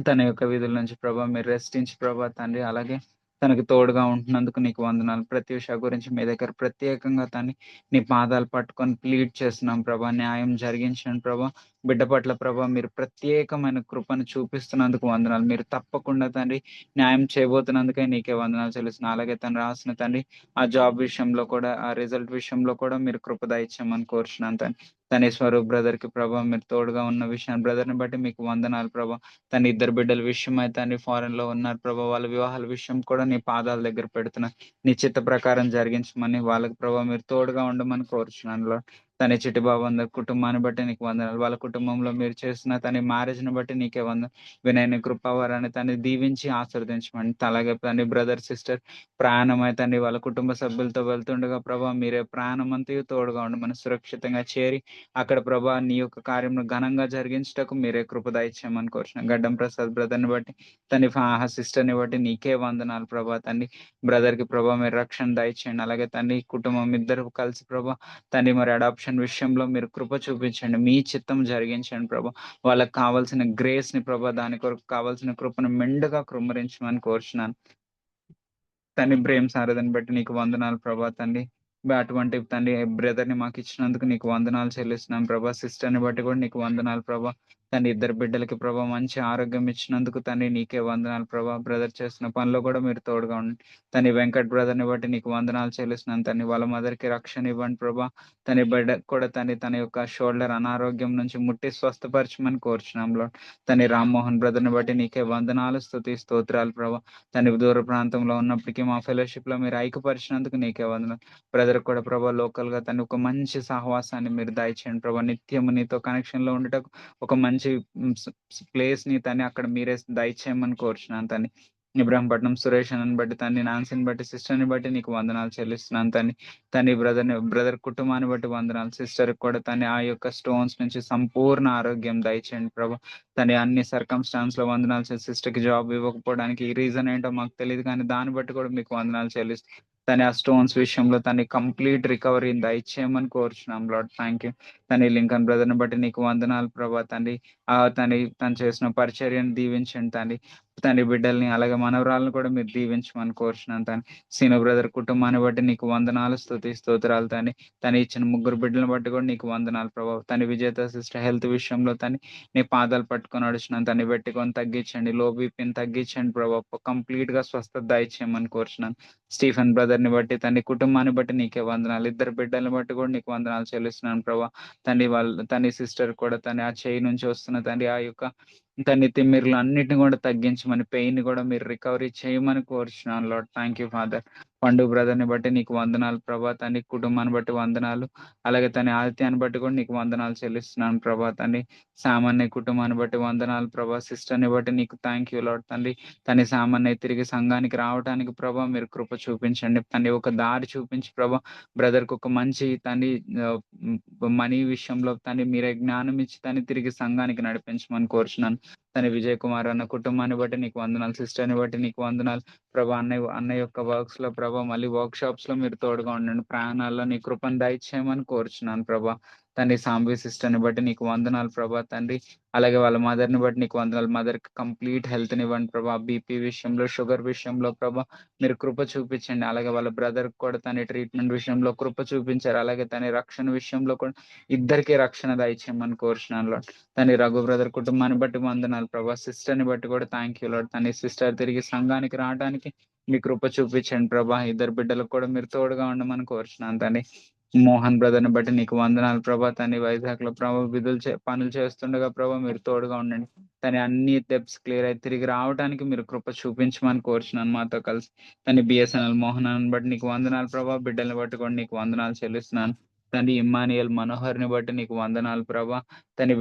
తన యొక్క విధుల నుంచి ప్రభా మీరు రెస్టించి ప్రభా తండ్రి. అలాగే తనకు తోడుగా ఉంటున్నందుకు నీకు వందనాలు. ప్రతి విషయం గురించి మీ దగ్గర ప్రత్యేకంగా తండ్రి నీ పాదాలు పట్టుకొని ప్లీడ్ చేస్తున్నాం ప్రభా. న్యాయం జరిగించండి ప్రభా. బిడ్డ పట్ల ప్రభా మీరు ప్రత్యేకమైన కృపను చూపిస్తున్నందుకు వందనాలు. మీరు తప్పకుండా తండ్రి న్యాయం చేయబోతున్నందుకే నీకే వందనాలు చెల్లిస్తున్నాను. అలాగే తను రాసిన తండ్రి ఆ జాబ్ విషయంలో కూడా ఆ రిజల్ట్ విషయంలో కూడా మీరు కృప దయచేయమని కోరుచున్నాను తండ్రి. తన స్వరూప్ బ్రదర్ కి ప్రభా మీరు తోడుగా ఉన్న విషయాన్ని బ్రదర్ ని బట్టి మీకు వందనాలు ప్రభా. తన ఇద్దరు బిడ్డల విషయం అయితే తండ్రి ఫారెన్ లో ఉన్నారు ప్రభా, వాళ్ళ వివాహాల విషయం కూడా నీ పాదాల దగ్గర పెడుతున్నా. నీ చిత్త ప్రకారం జరిగించమని వాళ్ళకి ప్రభా మీరు తోడుగా ఉండమని కోరుచున్నాను లార్డ్. తన చిట్టి బాబు అందరి కుటుంబాన్ని బట్టి నీకు వందనాలు. వాళ్ళ కుటుంబంలో మీరు చేసిన తన మ్యారేజ్ ని బట్టి నీకే వందనాలు. వినయని కృపావరాన్ని తను దీవించి ఆశీర్వదించమని. అలాగే తన బ్రదర్ సిస్టర్ ప్రయాణం అయితే వాళ్ళ కుటుంబ సభ్యులతో వెళ్తుండగా ప్రభా మీరే ప్రయాణం అంతయు తోడుగా ఉండమని, సురక్షితంగా చేరి అక్కడ ప్రభా నీ యొక్క కార్యమును ఘనంగా జరిగించుటకు మీరే కృప దయచేయమని కోరుచున్నాను. గడ్డం ప్రసాద్ బ్రదర్ని బట్టి తన సిస్టర్ని బట్టి నీకే వందనాలు ప్రభా. తండ్రి బ్రదర్ కి ప్రభా మీరు రక్షణ దయచేయండి. అలాగే తండ్రి కుటుంబం ఇద్దరు కలిసి ప్రభా తండ్రి మరి అడాప్షన్ విషయంలో మీరు కృప చూపించండి, మీ చిత్తం జరిగించండి ప్రభా. వాళ్ళకి కావాల్సిన గ్రేస్ ని ప్రభా, దాని కొరకు కావాల్సిన కృపను మెండుగా కృమ్మరించమని కోరుచున్నాను. తండ్రి ప్రేమ సారథిని బట్టి నీకు వందనాలు ప్రభా. తండ్రి అటువంటి తండ్రి బ్రదర్ ని మాకు ఇచ్చినందుకు నీకు వందనాలు చెల్లిస్తున్నాం ప్రభా. సిస్టర్ ని బట్టి కూడా నీకు వందనాలు ప్రభా. తండ్రి ఇద్దరు బిడ్డలకి ప్రభా మంచి ఆరోగ్యం ఇచ్చినందుకు తండ్రి నీకే వందనాలు ప్రభా. బ్రదర్ చేస్తున్న పనిలో కూడా మీరు తోడుగా ఉండండి. తండ్రి వెంకట్ బ్రదర్ ని బట్టి నీకు వందనాలు చెల్లిస్తున్నాను. తండ్రి వాళ్ళ మదర్ కి రక్షణ ఇవ్వండి ప్రభా. తన బిడ్డ కూడా తన యొక్క షోల్డర్ అనారోగ్యం నుంచి ముట్టి స్వస్థపరచమని కోరుచున్నాం లార్డ్. తన రామ్మోహన్ బ్రదర్ ని బట్టి నీకే వందనాలు స్తుతి స్తోత్రాలు ప్రభా. తన దూర ప్రాంతంలో ఉన్నప్పటికీ మా ఫెలోషిప్ లో మీరు ఐక్యపరిచినందుకు నీకే వందనాలు. బ్రదర్ కూడా ప్రభా లోకల్ గా తన ఒక మంచి సహవాసాన్ని మీరు దయచేయండి ప్రభా. నిత్యము నీతో కనెక్షన్ లో ఉండటకు ఒక మంచి ప్లేస్ ని తని అక్కడ మీరే దయచేయమని కోరుచున్నాను. తని ఇబ్రాహీంపట్నం సురేష్ అని బట్టి తన్ని నాన్సీని బట్టి సిస్టర్ని బట్టి నీకు వందనాలు చెల్లిస్తున్నాను. తని బ్రదర్ కుటుంబాన్ని బట్టి వందనాలు. సిస్టర్ కూడా తన ఆ యొక్క స్టోన్స్ నుంచి సంపూర్ణ ఆరోగ్యం దయచేయండి ప్రభా. తన అన్ని సర్కమ్స్టాన్స్ లో వందనాలు. సిస్టర్ కి జాబ్ ఇవ్వకపోవడానికి ఈ రీజన్ ఏంటో మాకు తెలియదు, కానీ దాన్ని బట్టి కూడా మీకు వందనాలు చెల్లిస్తాను. తన ఆ స్టోన్స్ విషయంలో తన కంప్లీట్ రికవరీని దయచేయమని కోరుచున్నాం లార్డ్. Thank you. తన లింకన్ బ్రదర్ ని బట్టి నీకు వందనాలు ప్రభా. తను చేసిన పరిచర్యను దీవించండి తండ్రి. తండ్రి బిడ్డల్ని అలాగే మనవరాలను కూడా మీరు దీవించమని కోరుచున్నాను. సీను బ్రదర్ కుటుంబాన్ని బట్టి నీకు వందనాలు స్తుతి స్తోత్రాలు. తను ఇచ్చిన ముగ్గురు బిడ్డలను బట్టి కూడా నీకు వందనాలు ప్రభావ. తన విజేత సిస్టర్ హెల్త్ విషయంలో నీ పాదాలు పట్టుకొని నడుచున్నాను. తను పెట్టుకొని తగ్గించండి, లో బీపీని తగ్గించండి ప్రభావ. కంప్లీట్ గా స్వస్థత దయచేయమని కోరుచున్నాను. స్టీఫెన్ బ్రదర్ ని బట్టి తన కుటుంబాన్ని బట్టి నీకే వందనాలు. ఇద్దరు బిడ్డలను బట్టి కూడా నీకు వందనాలు చెల్లిస్తున్నాను ప్రభా. తన సిస్టర్ కూడా ఆ చేయి నుంచి వస్తున్న ఆ యొక్క తిమ్మిర్లు అన్నిటిని కూడా తగ్గించమని, పెయిన్ కూడా మీరు రికవరీ చేయమని కోరుచున్నాను లార్డ్. Thank you father. పండు బ్రదర్ ని బట్టి నీకు వందనాలు ప్రభా. తన కుటుంబాన్ని బట్టి వందనాలు. అలాగే తన ఆదిత్యాన్ని బట్టి కూడా నీకు వందనాలు చెల్లిస్తున్నాను ప్రభా. సామాన్య కుటుంబాన్ని బట్టి వందనాలు ప్రభా. సిస్టర్ ని బట్టి నీకు థ్యాంక్ యూ లార్డ్. తన సామాన్య తిరిగి సంఘానికి రావడానికి ప్రభా మీరు కృప చూపించండి. ఒక దారి చూపించి ప్రభా బ్రదర్ కు ఒక మంచి మనీ విషయంలో మీరే జ్ఞానం ఇచ్చి తిరిగి సంఘానికి నడిపించమని కోరుచున్నాను. విజయ్ కుమార్ అన్న కుటుంబాన్ని బట్టి నీకు వందనాలు. సిస్టర్ ని బట్టి నీకు వందనాలు ప్రభా. అన్నయ్య యొక్క వర్క్స్ లో ప్రభా, మళ్ళీ వర్క్ షాప్స్ లో మీరు తోడుగా ఉండండి. ప్రయాణాల్లో నీ కృపను దయచేయమని కోరుచున్నాను ప్రభా. సాంబి సిస్టర్ ని బట్టి నీకు వందనాలు ప్రభా. అలాగే వాళ్ళ మదర్ ని బట్టి నీకు వందనాలు. మదర్ కి కంప్లీట్ హెల్త్ ని ఇవ్వండి ప్రభా. బీపీ విషయంలో, షుగర్ విషయంలో ప్రభా మీరు కృప చూపించండి. అలాగే వాళ్ళ బ్రదర్ కూడా ట్రీట్మెంట్ విషయంలో కృప చూపించారు. అలాగే రక్షణ విషయంలో కూడా ఇద్దరికి రక్షణ దయచేయమని కోరుచున్నాను లార్డ్. రఘు బ్రదర్ కుటుంబాన్ని బట్టి వందనాలు ప్రభా. సిస్టర్ ని బట్టి కూడా థ్యాంక్ యూ లార్డ్. సిస్టర్ తిరిగి సంఘానికి రావడానికి మీ కృప చూపించండి ప్రభా. ఇద్దరు బిడ్డలకు కూడా మీరు తోడుగా ఉండమని కోరుచున్నాను. మోహన్ బ్రదర్ ని బట్టి నీకు వందనాలు ప్రభా. వైజాగ్ లో ప్రభా పనులు చేస్తుండగా ప్రభా మీరు తోడుగా ఉండండి. అన్ని డెప్స్ క్లియర్ అయి తిరిగి రావడానికి మీరు కృప చూపించమని కోరుచున్నాను మాతో కలిసి. బిఎస్ఎన్ఎల్ మోహన్ అని బట్టి నీకు వందనాలు ప్రభా. బిడ్డల్ని బట్టి కూడా నీకు వందనాలు చెల్లిస్తున్నాను. ఇమ్మానియల్ మనోహర్ ని బట్టి నీకు వందనాలు ప్రభా.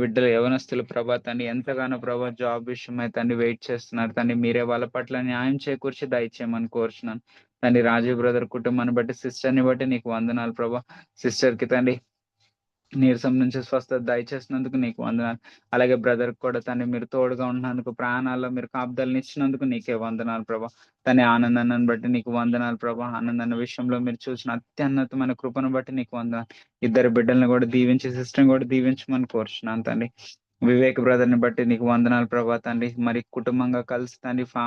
బిడ్డలు యవనస్తులు ప్రభా. ఎంతగానో ప్రభా జాబ్ విషయమై వెయిట్ చేస్తున్నారు. మీరే వాళ్ళ పట్ల న్యాయం చేకూర్చి దయచేయమని కోరుచున్నాను. రాజీవ్ బ్రదర్ కుటుంబాన్ని బట్టి, సిస్టర్ ని బట్టి నీకు వందనాలు ప్రభా. సిస్టర్ కి నీరసం నుంచి స్వస్థత దయచేసినందుకు నీకు వందనాలు. అలాగే బ్రదర్ కూడా మీరు తోడుగా ఉన్నందుకు, ప్రాణాల్లో మీరు కాపుదలను ఇచ్చినందుకు నీకే వందనాలు ప్రభా. ఆనందాన్ని బట్టి నీకు వందనాలు ప్రభా. ఆనందాన్ని విషయంలో మీరు చూసిన అత్యున్నతమైన కృపను బట్టి నీకు వందనాలు. ఇద్దరు బిడ్డలను కూడా దీవించి, సిస్టర్ని కూడా దీవించమని కోరుచున్నాను. వివేక్ బ్రదర్ ని బట్టి నీకు వందనాలు ప్రభా. మరి కుటుంబంగా కలిసి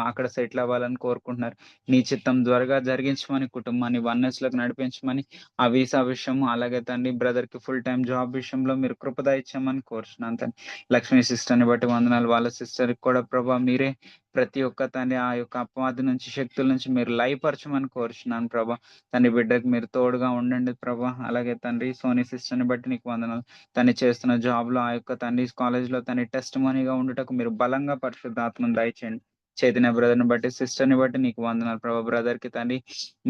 అక్కడ సెటిల్ అవ్వాలని కోరుకుంటున్నారు. నీ చిత్తం త్వరగా జరిగించమని, కుటుంబాన్ని వన్నెస్ లోకి నడిపించమని, ఆ వీసా విషయం, అలాగే బ్రదర్ కి ఫుల్ టైం జాబ్ విషయంలో మీరు కృపద ఇచ్చామని కోరుచున్నాను. లక్ష్మీ సిస్టర్ ని బట్టి వందనాలు. వాళ్ళ సిస్టర్ కూడా ప్రభా మీరే ప్రతి ఒక్క తండ్రి ఆ యొక్క అపవాది నుంచి శక్తుల నుంచి మీరు లయపరచమని కోరుచున్నాను ప్రభా. తండ్రి బిడ్డకి మీరు తోడుగా ఉండండి ప్రభా. అలాగే తండ్రి సోనీ సిస్టర్ని బట్టి నీకు వందనాలు. తను చేస్తున్న జాబ్లో ఆ యొక్క తండ్రి కాలేజ్లో తన టెస్ట్ మనీగా ఉండుటకు మీరు బలంగా పరిశుద్ధాత్మను దయచేయండి. చైతన్య బ్రదర్ని బట్టి సిస్టర్ని బట్టి నీకు వందనాలు ప్రభా. బ్రదర్కి తండ్రి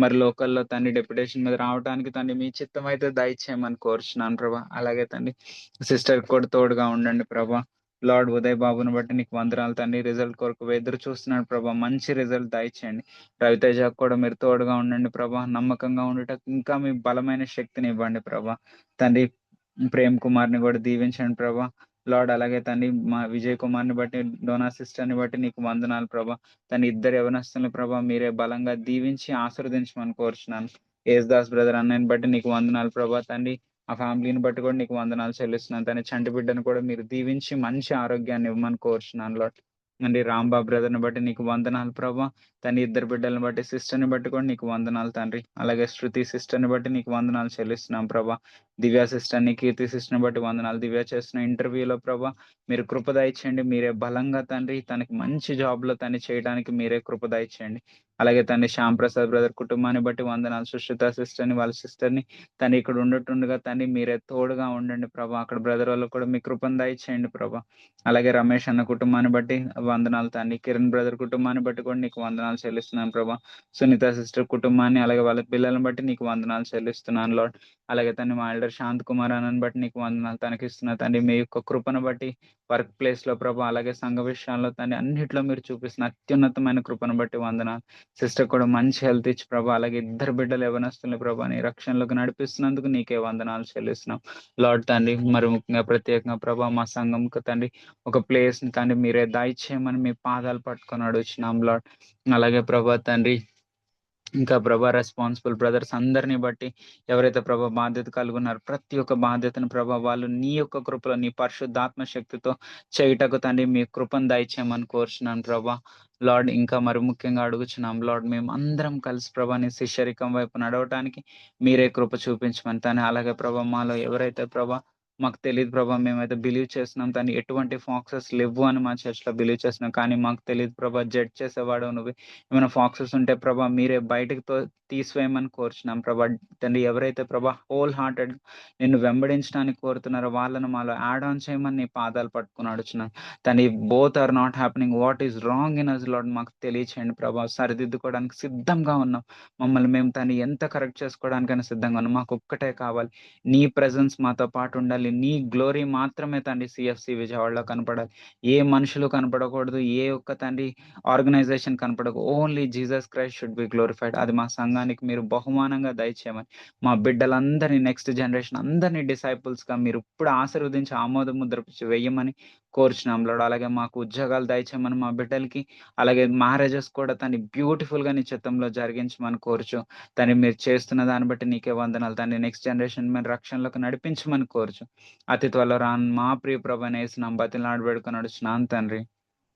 మరి లోకల్లో తండ్రి డెప్యుటేషన్ మీద రావడానికి తండ్రి మీ చిత్తం అయితే దయచేయమని కోరుచున్నాను ప్రభా. అలాగే తండ్రి సిస్టర్ కూడా తోడుగా ఉండండి ప్రభా. లార్డ్ ఉదయ్ బాబుని బట్టి నీకు వందనాలు తండ్రి. రిజల్ట్ కొరకు ఎదురు చూస్తున్నాడు ప్రభా. మంచి రిజల్ట్ దయచేయండి. రవితేజకు కూడా మీరు తోడుగా ఉండండి ప్రభా. నమ్మకంగా ఉండటం ఇంకా మీ బలమైన శక్తిని ఇవ్వండి ప్రభా. తండ్రి ప్రేమ్ కుమార్ని కూడా దీవించండి ప్రభా. లార్డ్ అలాగే తండ్రి మా విజయ్ కుమార్ని బట్టి డోనా సిస్టర్ని బట్టి నీకు వందనాలు ప్రభా. తన ఇద్దరు యవనస్తుల్ని ప్రభా మీరే బలంగా దీవించి ఆశీర్వదించమని కోరుచున్నాను. యేసుదాస్ బ్రదర్ అన్నయ్యని బట్టి నీకు వందనాలు ప్రభా. తండ్రి ఆ ఫ్యామిలీని బట్టి కూడా నీకు వందనాలు చెల్లిస్తున్నాను. తన చంటి బిడ్డను కూడా మీరు దీవించి మంచి ఆరోగ్యాన్ని ఇవ్వమని కోరుచున్నాను లార్డ్. అండి రాంబాబు బ్రదర్ని బట్టి నీకు వందనాలు ప్రభా. తన ఇద్దరు బిడ్డలను బట్టి సిస్టర్ని బట్టి కూడా నీకు వందనాలు తండ్రి. అలాగే శృతి సిస్టర్ని బట్టి నీకు వందనాలు చెల్లిస్తున్నాం ప్రభా. దివ్య సిస్టర్ని కీర్తి సిస్టర్ని బట్టి వందనాలు. దివ్య చేస్తున్న ఇంటర్వ్యూలో ప్రభా మీరు కృప దయచేయండి. మీరే బలంగా తండ్రి తనకి మంచి జాబ్లో తను చేయడానికి మీరే కృప దయచేయండి. అలాగే తండ్రి శ్యామ్ ప్రసాద్ బ్రదర్ కుటుంబాన్ని బట్టి వందనాలు. సుష్రిత సిస్టర్ని వాళ్ళ సిస్టర్ని తను ఇక్కడ ఉండటుండగా తండ్రి మీరే తోడుగా ఉండండి ప్రభా. అక్కడ బ్రదర్ వాళ్ళకు కూడా మీ కృపను దయచేయండి ప్రభా. అలాగే రమేష్ అన్న కుటుంబాన్ని బట్టి వందనాలు తండ్రి. కిరణ్ బ్రదర్ కుటుంబాన్ని బట్టి కూడా నీకు వందనాలు చెల్లిస్తున్నాను ప్రభా. సునీత సిస్టర్ కుటుంబాన్ని అలాగే వాళ్ళ పిల్లలను బట్టి నీకు వందనాలు చెల్లిస్తున్నాను లార్డ్. అలాగే తండ్రి మా ఎల్డర్ శాంత్ కుమార్ అన్నని బట్టి నీకు వందనాలు. తనకిస్తున్న తండ్రి మీ యొక్క కృపను బట్టి వర్క్ ప్లేస్లో ప్రభా అలాగే సంఘ విషయాల్లో తండ్రి అన్నింటిలో మీరు చూపిస్తున్న అత్యున్నతమైన కృపను బట్టి వందనాలు. సిస్టర్ కూడా మంచి హెల్త్ ఇచ్చి ప్రభా అలాగే ఇద్దరు బిడ్డలు యవనస్తుల్ని ప్రభా నీ రక్షణలోకి నడిపిస్తున్నందుకు నీకే వందనాలు చెల్లిస్తున్నాం లార్డ్ తండ్రి. మరి ముఖ్యంగా ప్రత్యేకంగా ప్రభా మా సంఘంకు తండ్రి ఒక ప్లేస్ని తండ్రి మీరే దయచేయమని మీ పాదాలు పట్టుకొని అడుగుచున్నాం లార్డ్. అలాగే ప్రభా తండ్రి ఇంకా ప్రభా రెస్పాన్సిబుల్ బ్రదర్స్ అందరిని బట్టి ఎవరైతే ప్రభా బాధ్యత కలిగి ఉన్నారో ప్రతి ఒక్క బాధ్యతను ప్రభా వాళ్ళు నీ యొక్క కృపలో నీ పరిశుద్ధాత్మ శక్తితో చేయుటకు తండ్రి మీ కృపను దయచేయమని కోరుచున్నాను ప్రభా. లార్డ్ ఇంకా మరి ముఖ్యంగా అడుగుచున్నాం లార్డ్ మేము అందరం కలిసి ప్రభా నీ శిష్యరికం వైపు నడవటానికి మీరే కృప చూపించమని తాను. అలాగే ప్రభా మాలో ఎవరైతే ప్రభా మాకు తెలియదు ప్రభా మేమైతే బిలీవ్ చేస్తున్నాం తను ఎటువంటి ఫాక్సెస్ లేవు అని మా చర్చ్లో బిలీవ్ చేస్తున్నాం. కానీ మాకు తెలియదు ప్రభా జడ్జ్ చేసేవాడు నువ్వు. ఏమైనా ఫాక్సెస్ ఉంటే ప్రభా మీరే బయటకు తీసివేయమని కోరుచున్నాం ప్రభా. తండ్రి ఎవరైతే ప్రభా హోల్ హార్టెడ్ నిన్ను వెంబడించడానికి కోరుతున్నారో వాళ్ళను మాలో యాడ్ ఆన్ చేయమని నీ పాదాలు పట్టుకుని అడుచున్నాను. తండ్రి both are not happening. What is wrong in us Lord మాకు తెలియచేయండి ప్రభా. సరిదిద్దుకోవడానికి సిద్ధంగా ఉన్నాం. మమ్మల్ని మేము తను ఎంత కరెక్ట్ చేసుకోవడానికైనా సిద్ధంగా ఉన్నాం. మాకు ఒక్కటే కావాలి నీ ప్రెజెన్స్ మాతో పాటు ఉండాలి. నీ గ్లోరీ మాత్రమే తండ్రి సిఎఫ్సి విజయవాడలో కనపడాలి. ఏ మనుషులు కనపడకూడదు. ఏ ఒక్క తండ్రి ఆర్గనైజేషన్ కనపడకు. Only Jesus Christ should be glorified. అది మా సంఘానికి మీరు బహుమానంగా దయచేయమని మా బిడ్డలందరినీ నెక్స్ట్ జనరేషన్ అందరినీ డిసైపుల్స్గా మీరు ఇప్పుడు ఆశీర్వదించి ఆమోద ముద్ర వేయమని కోరుచున్నాం లార్డ్. అలాగే మాకు ఉద్యోగాలు దయచేయమని మా బిడ్డలకి అలాగే మ్యారేజెస్ కూడా తను బ్యూటిఫుల్గా నీ చిత్తంలో జరిగించమని కోరుచు తను మీరు చేస్తున్న దాన్ని బట్టి నీకే వందనాలు తండ్రి. నెక్స్ట్ జనరేషన్ మేము రక్షణలోకి నడిపించమని కోరుచు అతి త్వరలో రాను మా ప్రియ ప్రభువైన యేసునామమున బతిమలాడి వేడుకొనుచున్నాను తండ్రి.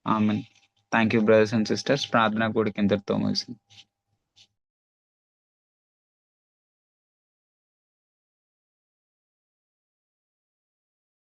Amen. Thank you brothers and sisters. ప్రార్థన కూడిక ఇంతటితో ముగిసింది.